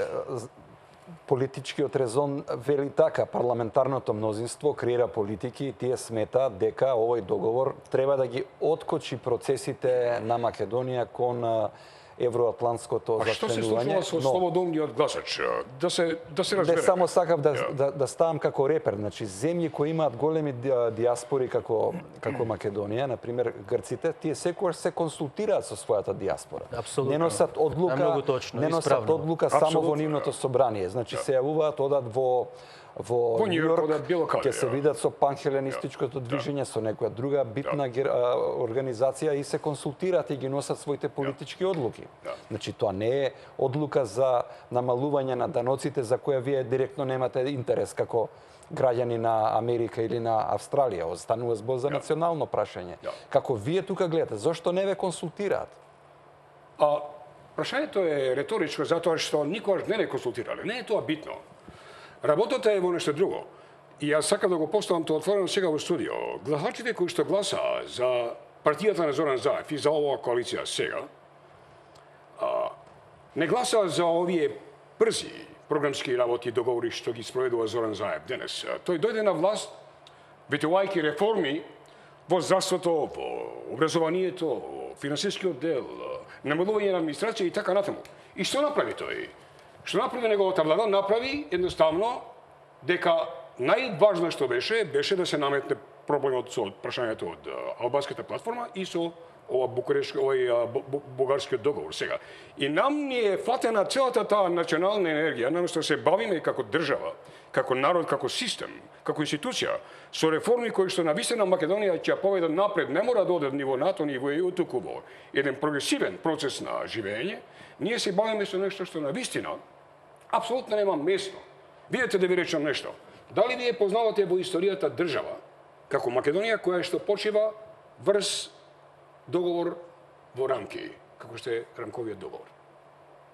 Speaker 1: политичкиот резон вели така, парламентарното мнозинство креира политики и тие сметаат дека овој договор треба да ги откочи процесите на Македонија кон евроатлантското зачленување.
Speaker 2: А што се случува со слободомниот гласач? Да се разбереме.
Speaker 1: Не само сакав да ставам како репер, значи земји кои имаат големи диаспори како Македонија, на пример грците, тие секогаш се консултираат со својата диаспора.
Speaker 3: Апсолутно.
Speaker 1: Не носат одлука само во нивното собрание. Значи се јавуваат, одат во Њујорк, ќе се видат со панхеленистичкото движење, со некоја друга битна организација и се консултираат и ги носат своите политички одлуки. Значи тоа не е одлука за намалување на даноците за која вие директно немате интерес како граѓани на Америка или на Австралија. Останува збор за национално прашање. Како вие тука гледате, зошто не ве консултираат?
Speaker 2: Прашањето е реторичко затоа што никогаш не консултирале. Не е тоа битно. Работата е во нешто друго. И јас сакам да го поставам тоа отворено сега во студио. Гласачите кои што гласаа за партијата на Зоран Заев и за оваа коалиција сега, не гласаа за овие брзи програмски работи и договори што ги спроведува Зоран Заев денес. Тој дојде на власт ветувајќи реформи во здравството, во образованието, во финансискиот дел, намалување на администрација и така натаму. И што направи тој? Што направи неговата влада? Направи едноставно дека најважно што беше да се наметне проблемот со прашањето од албанската платформа и со бугарскиот договор сега. И нам ни е фатена целата таа национална енергија, наместо да се бавиме како држава, како народ, како систем, како институција, со реформи кои што навистина Македонија ќе ја поведат напред, не мора да оде од ниво НАТО, ниво ЕУ, туку во еден прогресивен процес на живење, ние се бавиме со нешто што навистина апсолутно нема место. Видете да ви речам нешто. Дали вие познавате во историјата држава, како Македонија, која што почива врз договор во рамки, како што е рамковиот договор?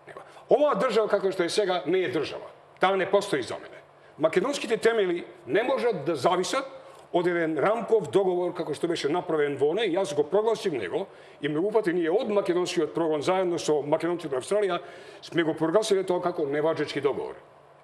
Speaker 2: Нема. Оваа држава, како што е сега, не е држава. Таа не постои за мене. Македонските темели не можат да зависат од еден рамков договор како што беше направен во оне, јас го прогласив него и многупати ние од македонскиот прогон заедно со македонците во Австралија сме го прогласиле тоа како неважечки договор.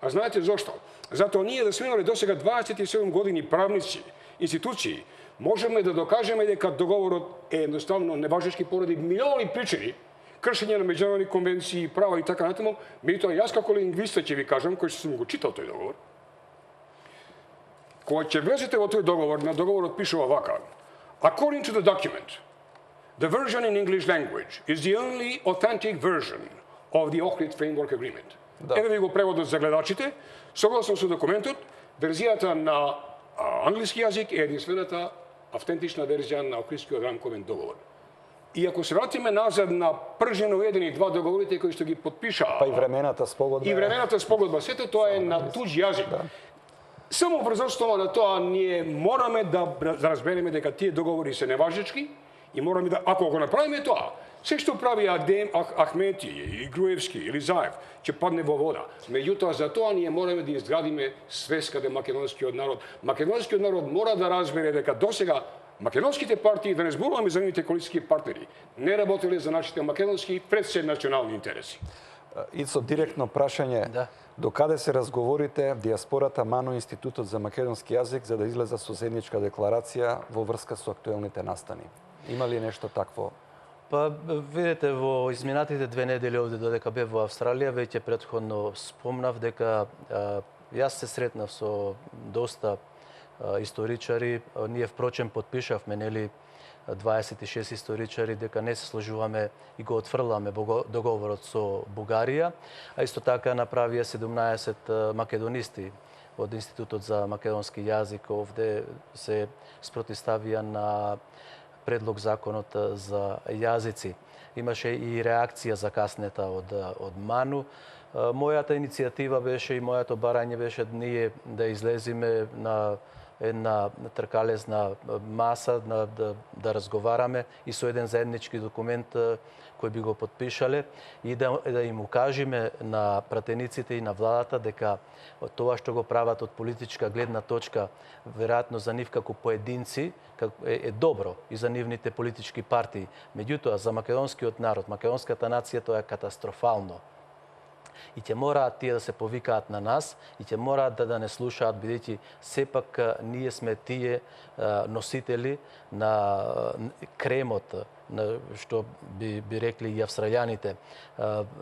Speaker 2: А знаете зошто? Затоа ние да сме имале досега 27 години правници институции, можеме да докажеме дека договорот е едноставно неважечки поради милиони причини, кршење на меѓународни конвенции, права и така натаму. Меѓутоа, јас како лингвиста ќе ви кажам, кој сум го читал тој договор, кога ќе влезете во тој договор, на договорот пишува вака: According to the document, the version in English language is the only authentic version of the Ohrid Framework Agreement. Еве ви го преводот за гледачите. Согласно со документот, верзијата на англиски јазик е единствената автентична верзија на Охридскиот рамковен договор. И ако се вратиме назад на пржено 1 и 2 договорите кои што ги подпишаа,
Speaker 1: Па и времената спогодба.
Speaker 2: И времената спогодба, сето тоа е на туѓ јазик. Само врз основа на тоа ние мораме да разбереме дека тие договори се неважечки и мораме да, ако го направиме тоа, се што прави Ахмети и Груевски или Заев ќе падне во вода. Меѓутоа, за тоа ние мораме да изградиме свест каде македонскиот народ. Македонскиот народ мора да разбере дека досега македонските партии, да не зборуваме за нивните коалициски партнери, не работеле за нашите македонски пред се национални интереси.
Speaker 1: Ицо, директно прашање.
Speaker 3: Да.
Speaker 1: До каде се разговорите диаспората мано Институтот за македонски јазик за да излеза со заедничка декларација во врска со актуелните настани? Има ли нешто такво?
Speaker 3: Па, видите, во изминатите 2 недели овде додека бев во Австралија, веќе претходно спомнав дека јас се сретнав со доста историчари. Ние впрочем подпишавме, нели, 26 историчари дека не се сложуваме и го отфрламе договорот со Бугарија, а исто така направија 17 македонисти од Институтот за македонски јазик овде се спротивставија на предлог законот за јазици. Имаше и реакција закаснета од МАНУ. Мојата иницијатива беше и мојато барање беше ние да излезиме на една тркалезна маса, да разговараме и со еден заеднички документ кој би го подпишале и да им укажеме на пратениците и на владата дека тоа што го прават од политичка гледна точка, веројатно за нив како поединци, е добро и за нивните политички партии. Меѓутоа, за македонскиот народ, македонската нација, тоа е катастрофално. И ќе мораат тие да се повикаат на нас и ќе мораат да не слушаат, бидејќи сепак ние сме тие носители на кремот, на што би рекли и австралијаните,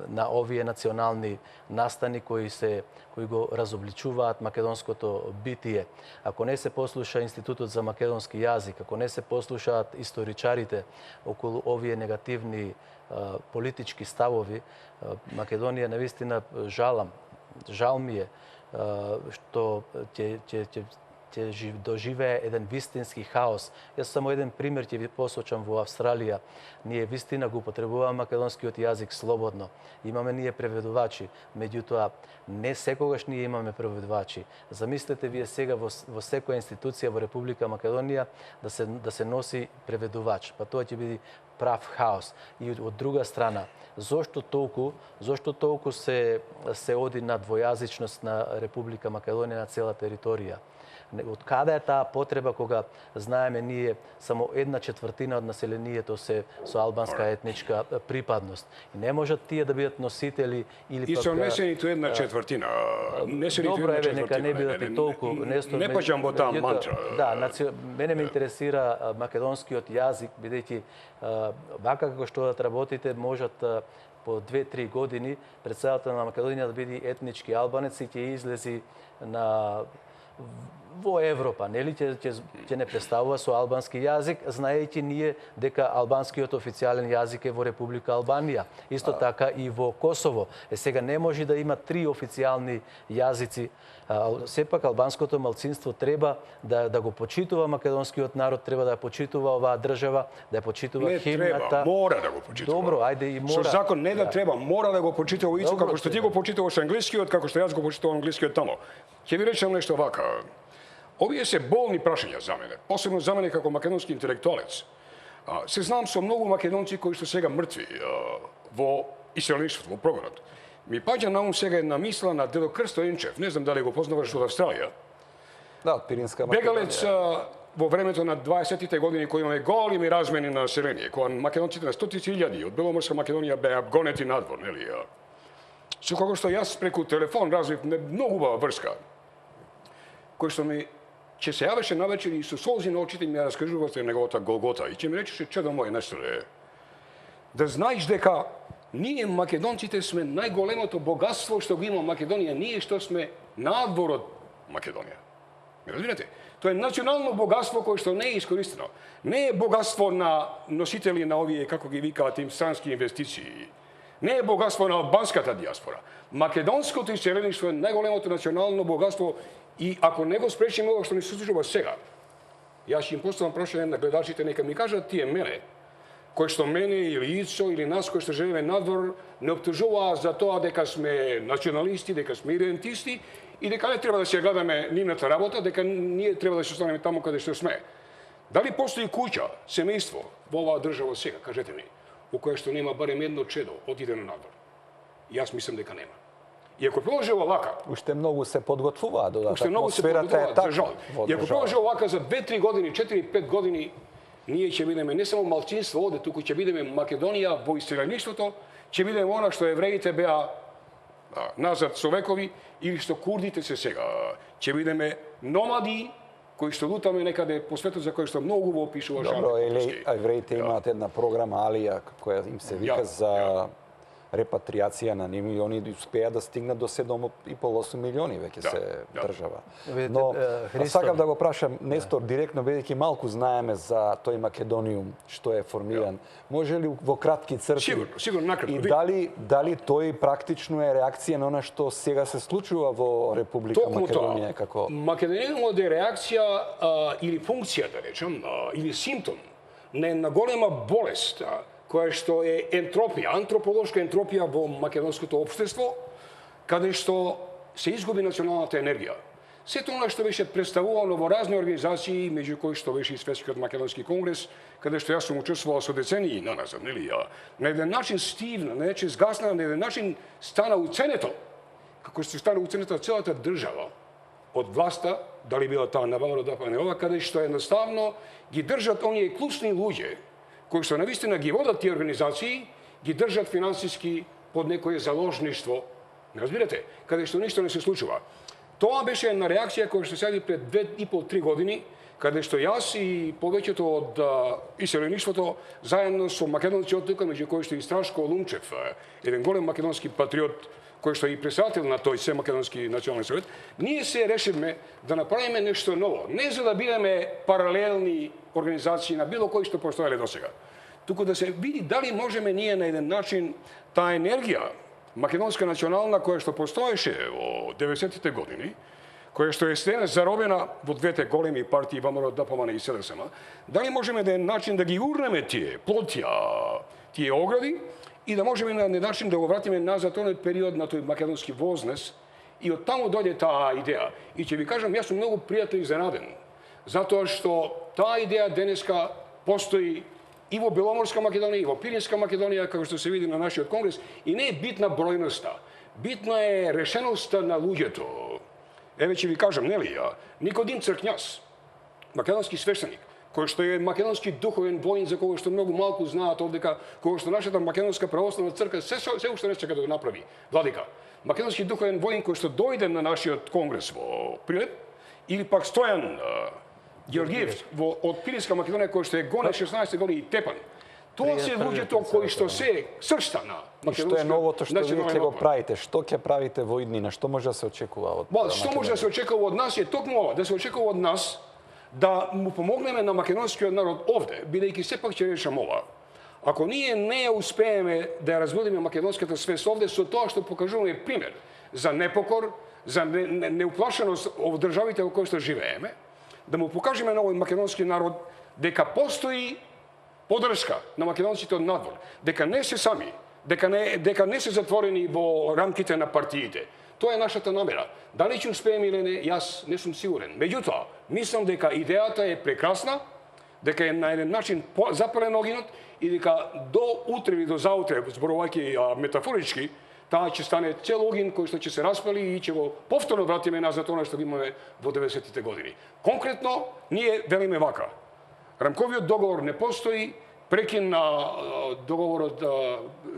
Speaker 3: на овие национални настани кои го разобличуваат македонското битие. Ако не се послуша Институтот за македонски јазик, ако не се послушаат историчарите околу овие негативни политички ставови, Македонија навистина жал ми е што ќе доживее еден вистински хаос. Јас само еден пример ќе ви посочам во Австралија. Ние вистина го употребуваме македонскиот јазик слободно. Имаме ние преведувачи, меѓутоа не секогаш ние имаме преведувачи. Замислете вие сега во секоја институција во Република Македонија да се носи преведувач. Па тоа ќе биде прав хаос. И од друга страна, зошто толку се оди на двојазичност на Република Македонија на цела територија? Од каде е таа потреба кога знаеме ние само 1/4 од населението се со албанска етничка припадност? И не можат тие да бидат носители или
Speaker 2: пак... И со не се ниту 1/4. Не се ниту 1/4.
Speaker 3: Добро е, нека не бидат и толку.
Speaker 2: Не паѓам во таа мантра.
Speaker 3: Да, мене ме интересира македонскиот јазик, бидејќи вака како што да работите, можат по 2-3 години председател на Македонија да биде етнички албанец и ќе излези во Европа, нели ќе не представува со албански јазик, знаејќи ние дека албанскиот официјален јазик е во Република Албанија. Исто така и во Косово. Сега не може да има 3 официјални јазици. Сепак албанското малцинство треба да го почитува македонскиот народ, треба да ја почитува оваа држава, да ја почитува химната.
Speaker 2: Не треба, мора да го почитува.
Speaker 3: Добро, ајде и мора.
Speaker 2: Со закон не да треба, мора да го почитува Ицо, како што ти го почитуваш англискиот, како што јас го почитувам англискиот тамо. Ќе ви речам нешто вака. Овие се болни прашања за мене, посебно за мене како македонски интелектуалец. Се знам со многу македонци кои што сега мртви во иселеништвото, во прогонот. Ми паѓа на ум сега една мисла на дедо Крсто Енчев, не знам дали го познаваш од Австралија.
Speaker 1: Да, од Пиринска Македонија.
Speaker 2: Бегалец во времето на 20-тите години кои имаме големи размени на население, кога македонците на 100.000 од Беломорска Македонија беа гонети надвор, нели? Со кого што јас преку телефон развив многу убава врска, кој што ми ќе се јавеше навечер и со солзи на очите ми ја раскажуваше неговата Голгота и ќе ми речеше чедо мој нешто да знаеш дека ние македонците сме најголемото богатство што го има Македонија, ние што сме надвор од Македонија. Ме разбирате? Тоа е национално богатство кое што не е искористено. Не е богатство на носители на овие, како ги викаат, им странски инвестиции. Не е богатство на албанската диаспора. Македонското иселеништво е најголемото национално богатство и ако не го спречиме ова што ни се случува сега, јас ќе им поставам прашање на гледачите, нека ми кажат тие мене, кои што мене или Ицо или нас кои што живееме надвор не оптужуваа за тоа дека сме националисти, дека сме идентисти и дека не треба да се гледаме нивната работа, дека ние треба да се останеме таму каде што сме. Дали постои куќа, семејство во оваа држава сега, кажете ми, у кое што нема барем едно чедо отиде на надвор? Јас мислам дека нема. И ако продолжи овака,
Speaker 1: уште многу се подготвуваат додека
Speaker 2: уште многу се подготвуваат, за жал. И ако продолжи овака за 2-3 години, 4-5 години, ние ќе бидеме не само малцинство овде, туку ќе бидеме Македонија во иселеништвото, ќе бидеме она што евреите беа назад со векови или што курдите се сега. Ќе бидеме номади кои што лутаме некаде по светот за кои што многу го опишува Жан Бетовски.
Speaker 1: Добро, евреите имаат една програма Алија која им се вика за репатриација на нив и они успеа да стигнат до 7,5-8 милиони веќе се држава. Но сакам да го прашам Нестор директно, бидејќи малку знаеме за тој Македониум што е формиран. Може ли во кратки црти?
Speaker 2: Сигурно накратко.
Speaker 1: И дали тој практично е реакција на она што сега се случува во Република Македонија како
Speaker 2: Македониумот е реакција или функција, да речем, или симптом на една голема болест која што е ентропија, антрополошка ентропија во македонското општество, каде што се изгуби националната енергија. Сето она што беше представувано во разни организации, меѓу кои што беше и Светскиот македонски конгрес, каде што јас сум учествувал со децении наназад, нели? На еден начин стивна, на еден начин сгасна, на еден начин стана уценето, како што стана уценето целата држава од власта, дали била таа на ВМРО ДПМН, каде што едноставно ги држат оние клучни луѓе кои што навистина ги водат тие организации, ги држат финансиски под некое заложништво. Не разбирате? Каде што ништо не се случува. Тоа беше една реакција која што седи пред 2,5-3 години, каде што јас и повеќето од иселеништвото заедно со македонци од тука, меѓу кои што и Страшко Лумчев, еден голем македонски патриот, кој што е и председател на тој Семакедонски национален совет, ние се решивме да направиме нешто ново. Не за да бидеме паралелни организации на било кои што постоеле досега, туку да се види дали можеме ние на еден начин таа енергија македонска национална која што постоеше во 90-тите години, која што е заробена во двете големи партии ВМРО ДПМН и СДСМ, дали можеме на еден начин да ги урнеме тие плотја, тие огради и да можеме на еден начин да го вратиме назад оној период на тој македонски вознес и од таму дојде таа идеја. И ќе ви кажам, јас сум многу пријатно изненаден, затоа што таа идеја денеска постои и во Беломорска Македонија, и во Пиринска Македонија, како што се види на нашиот конгрес, и не е битна бројноста, битна е решеноста на луѓето. Еве ќе ви кажам, нели, Никодим Цркњас, македонски свештеник, кој што е македонски духовен воин за кој што многу малку знаат овдека, кој што нашата македонска православна црква се уште не чека да го направи. Владика, македонски духовен воин кој што дојде на нашиот конгрес во Прилеп, или пак Стојан Георгиев од Пиринска Македонија кој што е гоне 16 години и тепан. Тоа се луѓето кои што се сршта на македонска.
Speaker 1: Што е новото што вие ќе го правите? Што ќе правите во иднина? Што може да се очекува од Македонија?
Speaker 2: Што може да се очекува од нас е токму ова, да се очекува од нас да му помогнеме на македонскиот народ овде, бидејќи сепак ќе речам ова. Ако ние не успееме да ја разбудиме македонската свест овде со тоа што покажуваме пример за непокор, за неуплашеност во државите во кои што живееме, да му покажеме на овој македонски народ дека постои поддршка на македонците од надвор, дека не се сами, дека не се затворени во рамките на партиите. Тоа е нашата намера. Дали ќе успееме или не, јас не сум сигурен. Меѓутоа, мислам дека идејата е прекрасна, дека е на еден начин запален огинот и дека до утре или до заутре, зборувајќи метафорички, таа ќе стане цел огин кој што ќе се распали и ќе го повторно вратиме назад она што го имаме во 90-тите години. Конкретно, ние велиме вака. Рамковиот договор не постои, прекин на договорот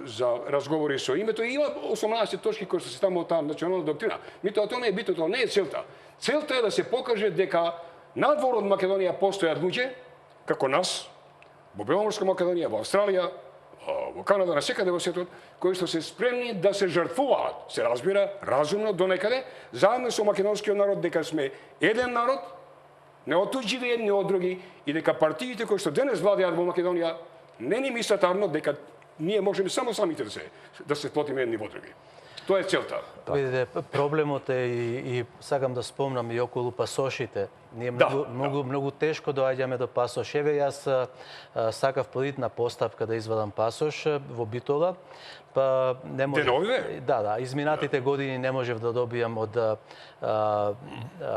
Speaker 2: за разговори со името и има 18 точки кои што се таму од таа национална доктрина. Митоа тоа не е битно, тоа не е целта. Целта е да се покаже дека надвор од Македонија постојат луѓе, како нас, во Беломорска Македонија, во Австралија, во Канада, на секаде во светот, кои што се спремни да се жртвуваат, се разбира, разумно, донекаде, заедно со македонскиот народ, дека сме еден народ, не од туѓи едни од други, и дека партиите кои што денес владеат во Македонија, не ни мислат арно дека ние можеме само самите да се сплотиме едни во други. Тоа е целта.
Speaker 3: Видите, проблемот е и сакам да спомнам и околу пасошите. Ние многу тешко доаѓаме до пасош. Еве јас сакав подитна постапка да извадам пасош во Битола, па не може.
Speaker 2: Деновиве?
Speaker 3: Да, изминатите години не можев да добијам од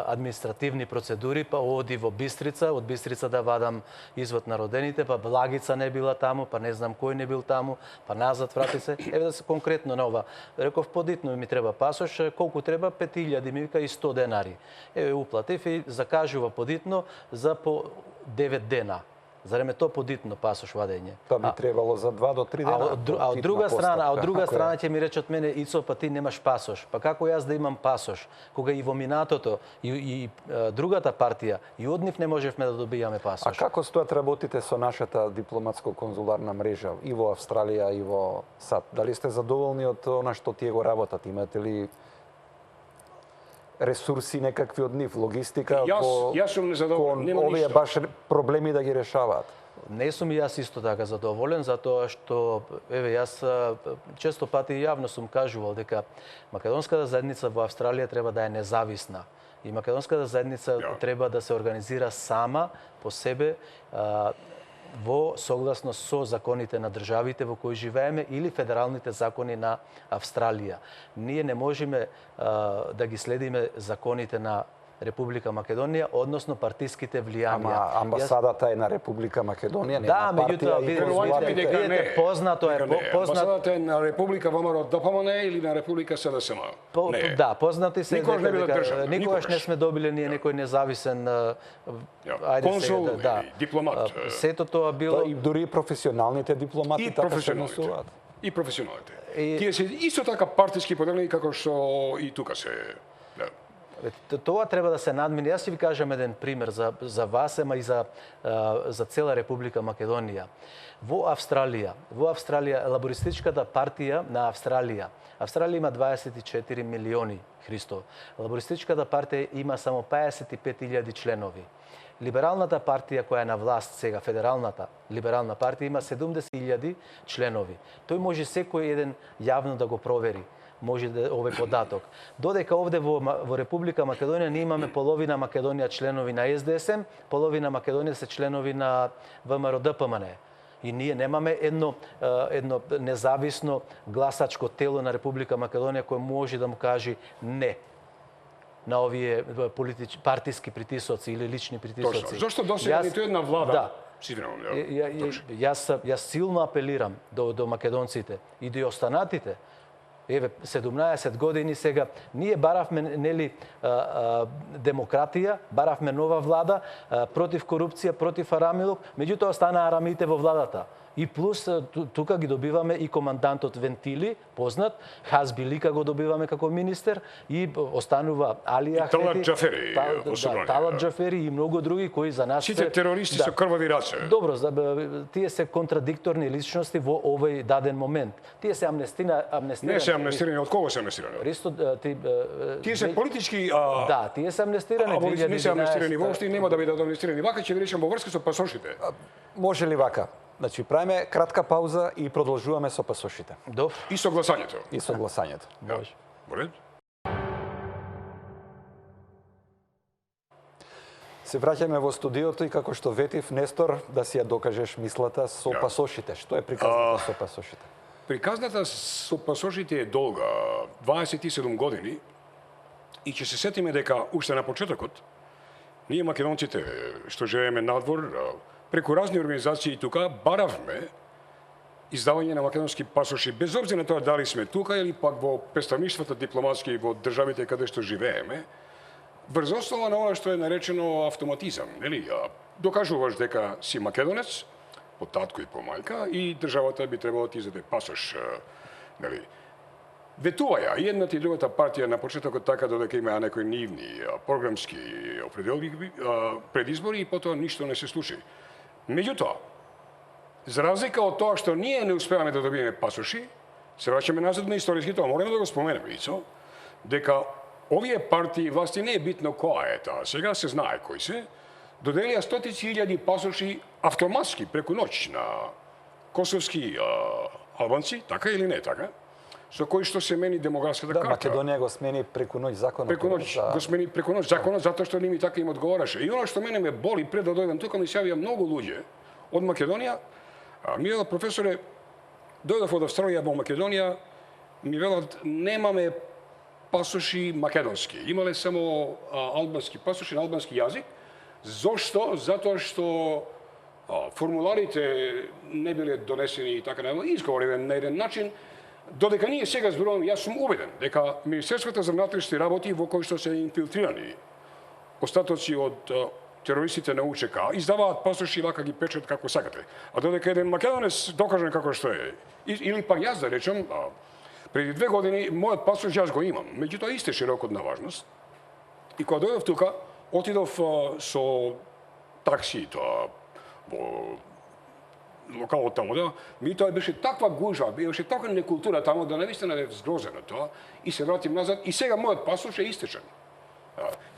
Speaker 3: административни процедури, па оди во Бистрица, од Бистрица да вадам извод на родените, па Благица не била таму, па не знам кој не бил таму, па назад врати се. Еве да се конкретно на ова. Реков подитно ми треба пасош, колку треба? 5000 ми вика и 100 денари. Еве уплатив и закажува подитно за по 9 дена. Зарем е то подитно пасош вадење?
Speaker 1: Тоа би требало за 2 до 3 дена.
Speaker 3: А од друга страна ќе ми речат мене, Ицо, па ти немаш пасош. Па како јас да имам пасош? Кога и во минатото и другата партија и од нив не можевме да добијаме пасош.
Speaker 1: А како стојат работите со нашата дипломатско-конзуларна мрежа и во Австралија и во САД? Дали сте задоволни од она што тие го работат? Имате ли ресурси некакви од нив, логистика,
Speaker 2: Јас сум незадоволен, нема
Speaker 1: овие
Speaker 2: ништо.
Speaker 1: баш проблеми да ги решаваат?
Speaker 3: Не сум и јас исто така задоволен, затоа што, еве, јас често пати јавно сум кажувал дека македонската заедница во Австралија треба да е независна. И македонската заедница треба да се организира сама, по себе, во согласно со законите на државите во кои живееме или федералните закони на Австралија. Ние не можеме да ги следиме законите на Република Македонија, односно партиските влијанија.
Speaker 1: Ама амбасадата е на Република Македонија,
Speaker 3: да,
Speaker 1: нема партија и
Speaker 3: видите, познато е.
Speaker 2: Амбасадата е на Република ВМРО ДПМН или на Република СДСМ?
Speaker 3: Да, познати се
Speaker 2: Никогаш не била држава.
Speaker 3: Никогаш не сме добиле ние некој независен
Speaker 2: консул или дипломат.
Speaker 3: Сето тоа било
Speaker 1: и дури професионалните дипломати така се однесуваат.
Speaker 2: И професионалните. Тие се исто така партиски поделени како што и тука се.
Speaker 3: Тоа треба да се надмине. Јас ќе ви кажам еден пример за вас, ама и за цела Република Македонија. Во Австралија, лабористичката партија на Австралија има 24 милиони, Христо. Лабористичката партија има само 55.000 членови. Либералната партија која е на власт сега, федералната либерална партија, има 70.000 членови. Тој може секој еден јавно да го провери. Може да овој податок. Додека овде во Република Македонија ние имаме половина Македонија членови на СДСМ, половина Македонија се членови на ВМРО ДПМН. И ние немаме едно независно гласачко тело на Република Македонија кој може да му каже не на овие партиски притисоци или лични притисоци.
Speaker 2: Точно. Зошто досега ниту една влада?
Speaker 3: Да.
Speaker 2: Јас
Speaker 3: силно апелирам до македонците и до останатите. Еве 17 години сега ние баравме нели демократија, баравме нова влада против корупција, против арамилок, меѓутоа стана арамите во владата. И плюс тука ги добиваме и командантот Вентили, познат, Хазбилика го добиваме како министер и останува Али Ахмети, Талат Џафери и многу други кои за нас
Speaker 2: сите терористи со крвави раце.
Speaker 3: Добро, тие се контрадикторни личности во овој даден момент. Тие се амнестирани.
Speaker 2: Не се амнестирани, од кого се амнестирани? Тие се политички
Speaker 3: Да, тие се амнестирани.
Speaker 2: Не се амнестирани воопшто и нема да бидат амнестирани. Вака ќе ви речам во врска со пасошите.
Speaker 1: Може ли вака? Значи, правиме кратка пауза и продолжуваме со пасошите.
Speaker 3: Добро.
Speaker 2: И со гласањето.
Speaker 1: И со гласањето.
Speaker 3: Може.
Speaker 2: Во ред.
Speaker 1: Се враќаме во студиото и како што ветив, Нестор, да си ја докажеш мислата со пасошите. Што е приказната со пасошите?
Speaker 2: Приказната со пасошите е долга, 27 години, и ќе се сетиме дека уште на почетокот, ние македонците што живееме надвор, преку разни организации тука, баравме издавање на македонски пасоши, без обзир на тоа дали сме тука или пак во представништвата дипломатски во државите каде што живееме, врз основа на ова што е наречено автоматизам, нели? Докажуваш дека си македонец, по татко и по мајка, и државата би требало да ти издаде пасош, нели? ветуваја и едната и другата партија на почетокот така додека имаа некои нивни програмски определби пред избори и потоа ништо не се случи. Меѓутоа, за разлика од тоа што ние не успеваме да добиеме пасоши, се враќаме назад на историски, тоа мораме да го споменеме, Ицо, дека овие партии и власти не е битно која е таа, сега се знае кои се, доделија стотици илјади пасоши автоматски преку ноќ на косовски албанци, така или не така, со кои што се мени демографската
Speaker 1: Да,
Speaker 2: карта.
Speaker 1: Македонија го смени преку ноќ законот.
Speaker 2: Преку ноќ, го смени преку ноќ законот, затоа што ними така им одговараше. И оно што мене ме боли, пред да дојдам тука, ми се јавија многу луѓе од Македонија. Ми велат, професоре, дојдов од Австралија во Македонија, ми велат, немаме пасоши македонски. Имале само албански пасоши на албански јазик. Зошто? Затоа што формуларите не биле донесени и така најмало, изговориле на еден начин, додека ние сега зборуваме, јас сум убеден дека Министерството за внатрешни работи во кој што се инфилтрирани остатоци од терористите на УЧК издаваат пасоши вака ги печат како сакате. А додека еден македонец докаже како што е, или пак јас да речем, преди 2 години мојот пасош јас го имам, меѓутоа истече рокот на важност. И кога дојдов тука, отидов со такси во локалот таму, да, ми тоа беше таква гужва, беше таква некултура таму, да навистина бев згрозено тоа, и се вратим назад, и сега мојот пасош е истечен.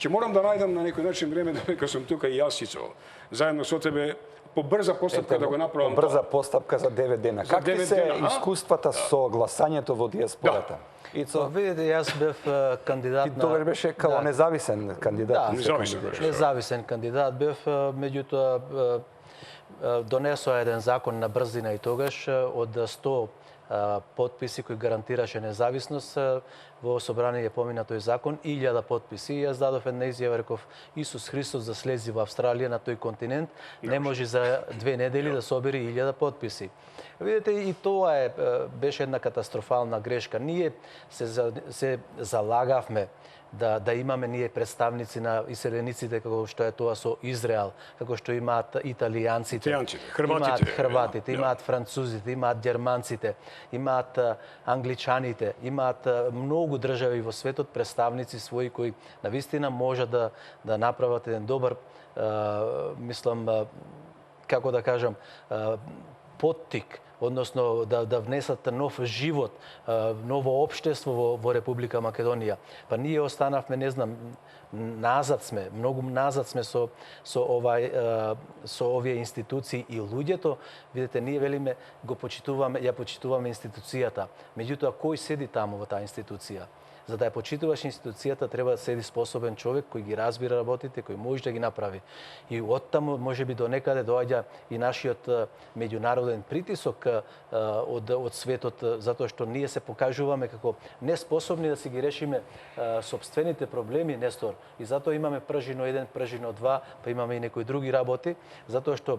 Speaker 2: Ќе морам да најдам на некој начин време, дека сум тука и јас, Ицо, заедно со тебе, по брза постапка да го направам.
Speaker 1: По брза постапка за 9 дена. Какви се искуствата со гласањето во диаспората?
Speaker 3: Ицо, видите, јас бев кандидат
Speaker 1: на... Тогаш беше као независен кандидат.
Speaker 3: Да, независен кандидат бев, меѓутоа донесоа еден закон на брзина и тогаш од 100 подписи кои гарантираше независност, во собрание помина тој закон, 1000 подписи. Јас дадов една изјава, реков, Исус Христос да слези во Австралија на тој континент, не може за 2 недели да собери 1000 подписи. Видите, и тоа беше една катастрофална грешка. Ние се залагавме да имаме ние представници на иселениците како што е тоа со Израел, како што имаат италијанците, имаат хрватите, имаат французите, имаат германците, имаат англичаните, имаат многу држави во светот представници своји кои навистина можат да направат еден добар, мислам, како да кажам, поттик, односно да внесат нов живот, ново општество во Република Македонија. Па ние останавме, не знам, назад сме, многу назад сме со овие институции и луѓето. Видите, ние велиме го почитуваме, ја почитуваме институцијата. Меѓутоа, кој седи таму во таа институција? За да ја почитуваш институцијата, треба да седи способен човек кој ги разбира работите, кој може да ги направи. И оттаму можеби до некаде доаѓа и нашиот меѓународен притисок од светот, затоа што ние се покажуваме како неспособни да си ги решиме сопствените проблеми, Нестор. И затоа имаме пржино 1, пржино 2, па имаме и некои други работи, затоа што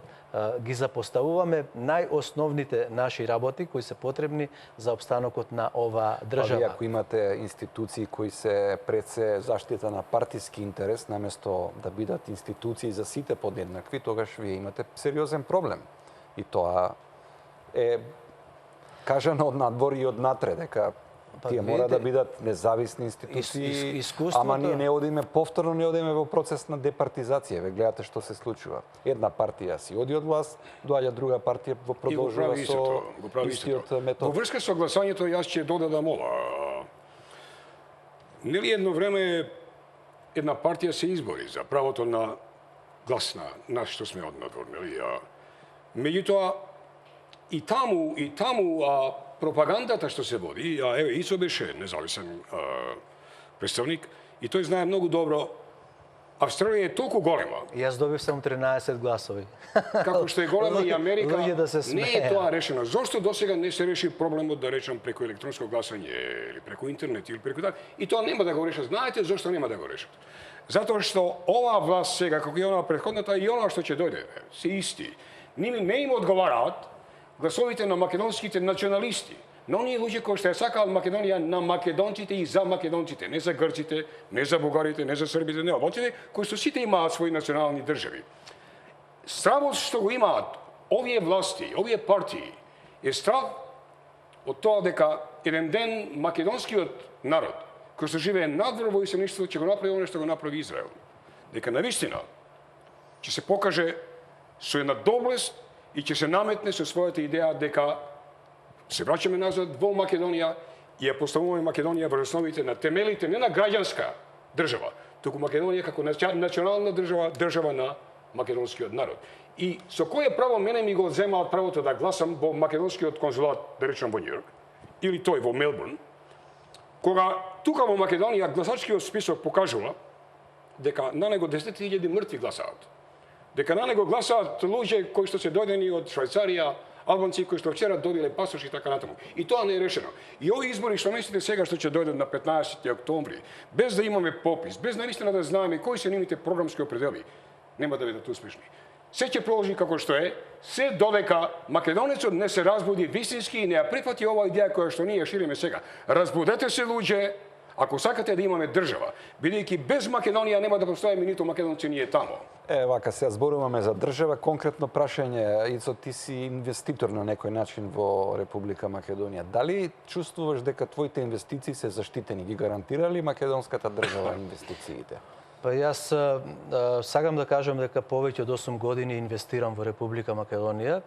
Speaker 3: ги запоставуваме најосновните наши работи кои се потребни за опстанокот на оваа држава.
Speaker 1: Ако имате институции кои се пред се заштита на партиски интерес, наместо да бидат институции за сите подеднакви, тогаш вие имате сериозен проблем. И тоа е кажано од надвор и од натре, дека тие мора да бидат независни институции, ама ние не одиме повторно, не одиме во процес на департизација. Ве гледате што се случува. Една партија си оди од власт, доаѓа друга партија во продолжува со истиот метод.
Speaker 2: Во врска со гласањето јас ќе додадам ова. Нели едно време една партија се избори за правото на глас на нас што сме од надвор, нели? Меѓутоа и таму пропагандата што се води, еве Ицо беше независен представник и тој знае многу добро. Австралија е толку голема.
Speaker 3: Јас добив само 13 гласови.
Speaker 2: Како што е голема и Америка, не е тоа решено. Зошто досега не се реши проблемот, да речам, преку електронско гласање или преку интернет или преку така? И тоа нема да го решат. Знаете зошто нема да го решат? Затоа што оваа власт сега, како и онаа претходната, и онаа што ќе дојде, се исти. Не им одговараат гласовите на македонските националисти, но оние луѓе кои што ја сакаат Македонија на македонците и за македонците, не за грците, не за бугарите, не за србите, не албанците, кои што сите имаат своји национални држави. Стравот што го имаат овие власти, овие партии, е страв од тоа дека еден ден македонскиот народ, кој што живее надвор во иселништвото, ќе го направи оно што го направи Израел. Дека навистина ќе се покаже со една доблест и ќе се наметне со својата идеја дека се враќаме назад во Македонија и ја поставуваме Македонија во основите на темелите не на граѓанска држава, туку Македонија како национална држава, држава на македонскиот народ. И со кое право мене ми го земаат правото да гласам во македонскиот конзулат, да речем во Њујорк, или тој во Мелбурн, кога тука во Македонија гласачкиот список покажува дека на него 10.000 мртви гласаат. Дека на него гласаат луѓе кои што се дојдени од Швајцарија, албанци кои што вчера добиле пасош и така натаму. И тоа не е решено. И овие избори што мислите сега што ќе дојдат на 15 октомври, без да имаме попис, без наистина да знаеме кои се нивните програмски определи, нема да бидат успешни. Се ќе продолжи како што е, се додека македонецот не се разбуди вистински и не ја прифати оваа идеја која што ние ја шириме сега. Разбудете се, луѓе, ако сакате да имаме држава, бидејќи без Македонија нема да постоиме ниту македонци ние тамо.
Speaker 1: Вака сега зборуваме за држава, конкретно прашање, Ицо, ти си инвеститор на некој начин во Република Македонија. Дали чувствуваш дека твоите инвестиции се заштитени? Ги гарантира ли македонската држава инвестициите?
Speaker 3: Па јас сакам да кажам дека повеќе од 8 години инвестирам во Република Македонија,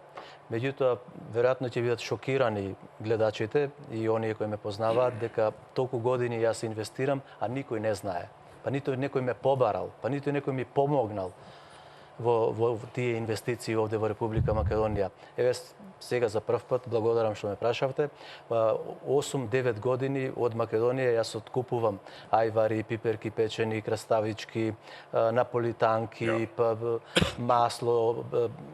Speaker 3: меѓутоа веројатно ќе бидат шокирани гледачите и оние кои ме познаваат дека толку години јас инвестирам, а никој не знае. Па ниту некој ме побарал, па ниту некој ми помогнал во тие инвестиции овде во Република Македонија. Еве сега за прв пат, благодарам што ме прашавте, 8-9 години од Македонија јас откупувам ајвари, пиперки печени, краставички, наполитанки, па масло,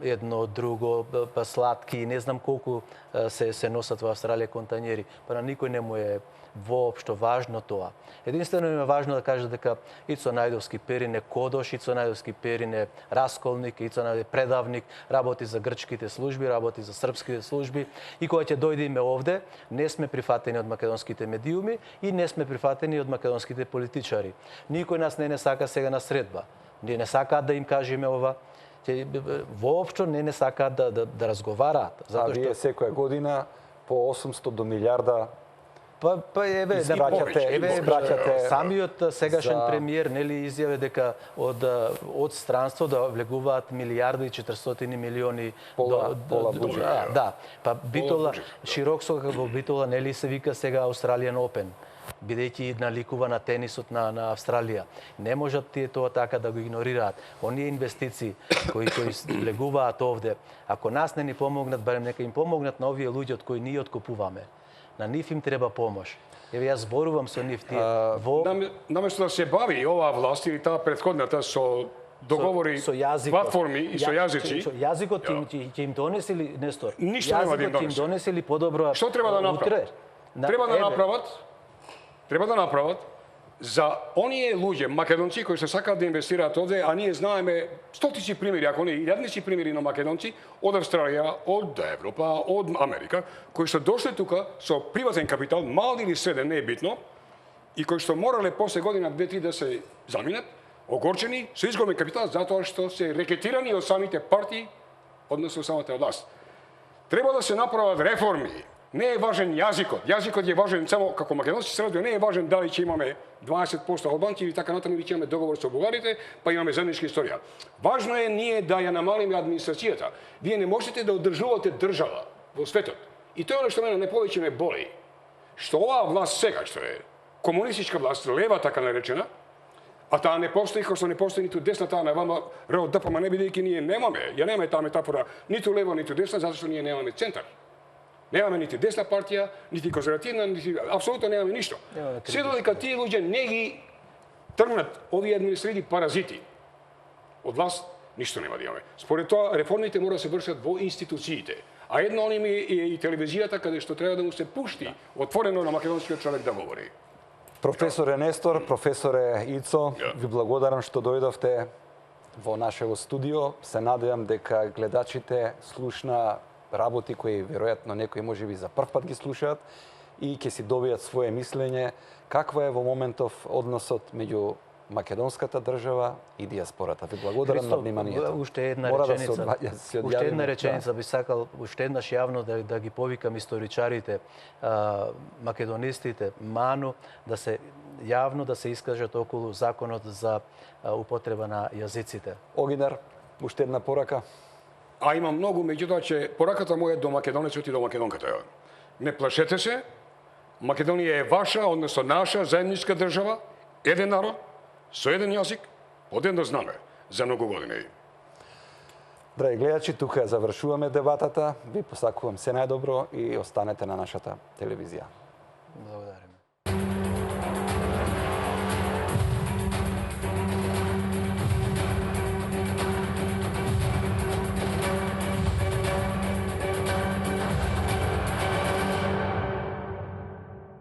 Speaker 3: едно, друго, па сладки, не знам колку се носат во Австралија контањери. Па на никој не му е воопшто важно тоа. Единствено им е важно да каже дека Ицо Најдовски Перин е кодош, Ицо Најдовски Перин е расколник, Ицо Најдовски предавник, работи за грчките служби, работи за српските служби и кога ќе дојдеме овде, не сме прифатени од македонските медиуми и не сме прифатени од македонските политичари. Никој нас не сака сега на средба. Не сакаат да им кажеме ова. Воопшто не сакаат да разговараат.
Speaker 1: А вие секоја година по 800 до милиарда
Speaker 3: Па еве
Speaker 1: испраќате
Speaker 3: самиот сегашен премиер нели изјави дека од странство да влегуваат милијарди и 400 милиони
Speaker 1: пола буџет.
Speaker 3: Да, па Битола широксо како Битола нели се вика сега Australian Open, бидејќи наликува на тенисот на Австралија. Не можат тие тоа така да го игнорираат. Оние инвестиции кои влегуваат овде, ако нас не ни помогнат, барем нека им помогнат на овие луѓе од кои ние откупуваме. На нив им треба помош. Еве јас зборувам со нив тие.
Speaker 2: Наместо да се бави оваа власт или таа претходната со договори, платформи и со јазици.
Speaker 3: Со јазикот ќе им донесе ли, Нестор?
Speaker 2: Ништо нема да им донесе.
Speaker 3: Ќе им донесе ли подобро?
Speaker 2: Што треба да направат? Треба да направат за оние луѓе, македонци кои се сакаат да инвестираат овде, а ние знаеме стотици примери, ако не илјадници примери на македонци од Австралија, од Европа, од Америка, кои што дошле тука со приватен капитал, мал или среден, не е битно, и кои што морале после година 2-3 да се заминат, огорчени, со изгубен капитал, затоа што се рекетирани од самите партии, односно самата власт. Треба да се направат реформи. Не е важен јазикот. Јазикот е важен само како македонски се разбира, не е важен дали ќе имаме 20% албанци или така натаму или ќе имаме договор со бугарите, па имаме заедничка историја. Важно е ние да ја намалиме администрацијата. Вие не можете да одржувате држава во светот. И тоа е што мене не повеќе ме боли. Што оваа власт сега, што е комунистичка власт, лева така наречена, а таа не постои, како што не постои ниту десна, таа на вама РОДПМ, не бидејќи ние немаме, ја немаме таа метафора ниту лево, ниту десна, затоа што ние немаме центар. Немаме нити десна партија, нити конзервативна, нити апсолутно немаме ништо. Се додека тие луѓе не ги тргнат овие административни паразити од власт, ништо нема да имаме. Според тоа, реформите мора да се вршат во институциите. А едно од нив е и телевизијата, каде што треба да му се пушти отворено на македонскиот човек да говори.
Speaker 1: Професоре Нестор, професоре Ицо, ви благодарам што дојдовте во нашево студио. Се надевам дека гледачите слушна работи кои веројатно некои можеби за прв пат ги слушаат и ќе си добијат свое мислење каква е во моментов односот меѓу македонската држава и диаспората. Ви благодарам на вниманието.
Speaker 3: Уште една
Speaker 1: Мора да
Speaker 3: реченица.
Speaker 1: се
Speaker 3: Уште една
Speaker 1: одјавиме.
Speaker 3: реченица би сакал уште еднаш јавно да ги повикам историчарите, македонистите, Ману, да се јавно да се искажат околу законот за употреба на јазиците.
Speaker 1: Огинар, уште една порака.
Speaker 2: А има многу, меѓутоа че пораката моја до македонецот и до македонката е. Не плашете се. Македонија е ваша, односно наша заедничка држава, еден народ, со еден јазик, под едно знаме за многу години.
Speaker 1: Драги гледачи, тука завршуваме дебатата. Ви посакувам се најдобро и останете на нашата телевизија.
Speaker 3: Благодарам.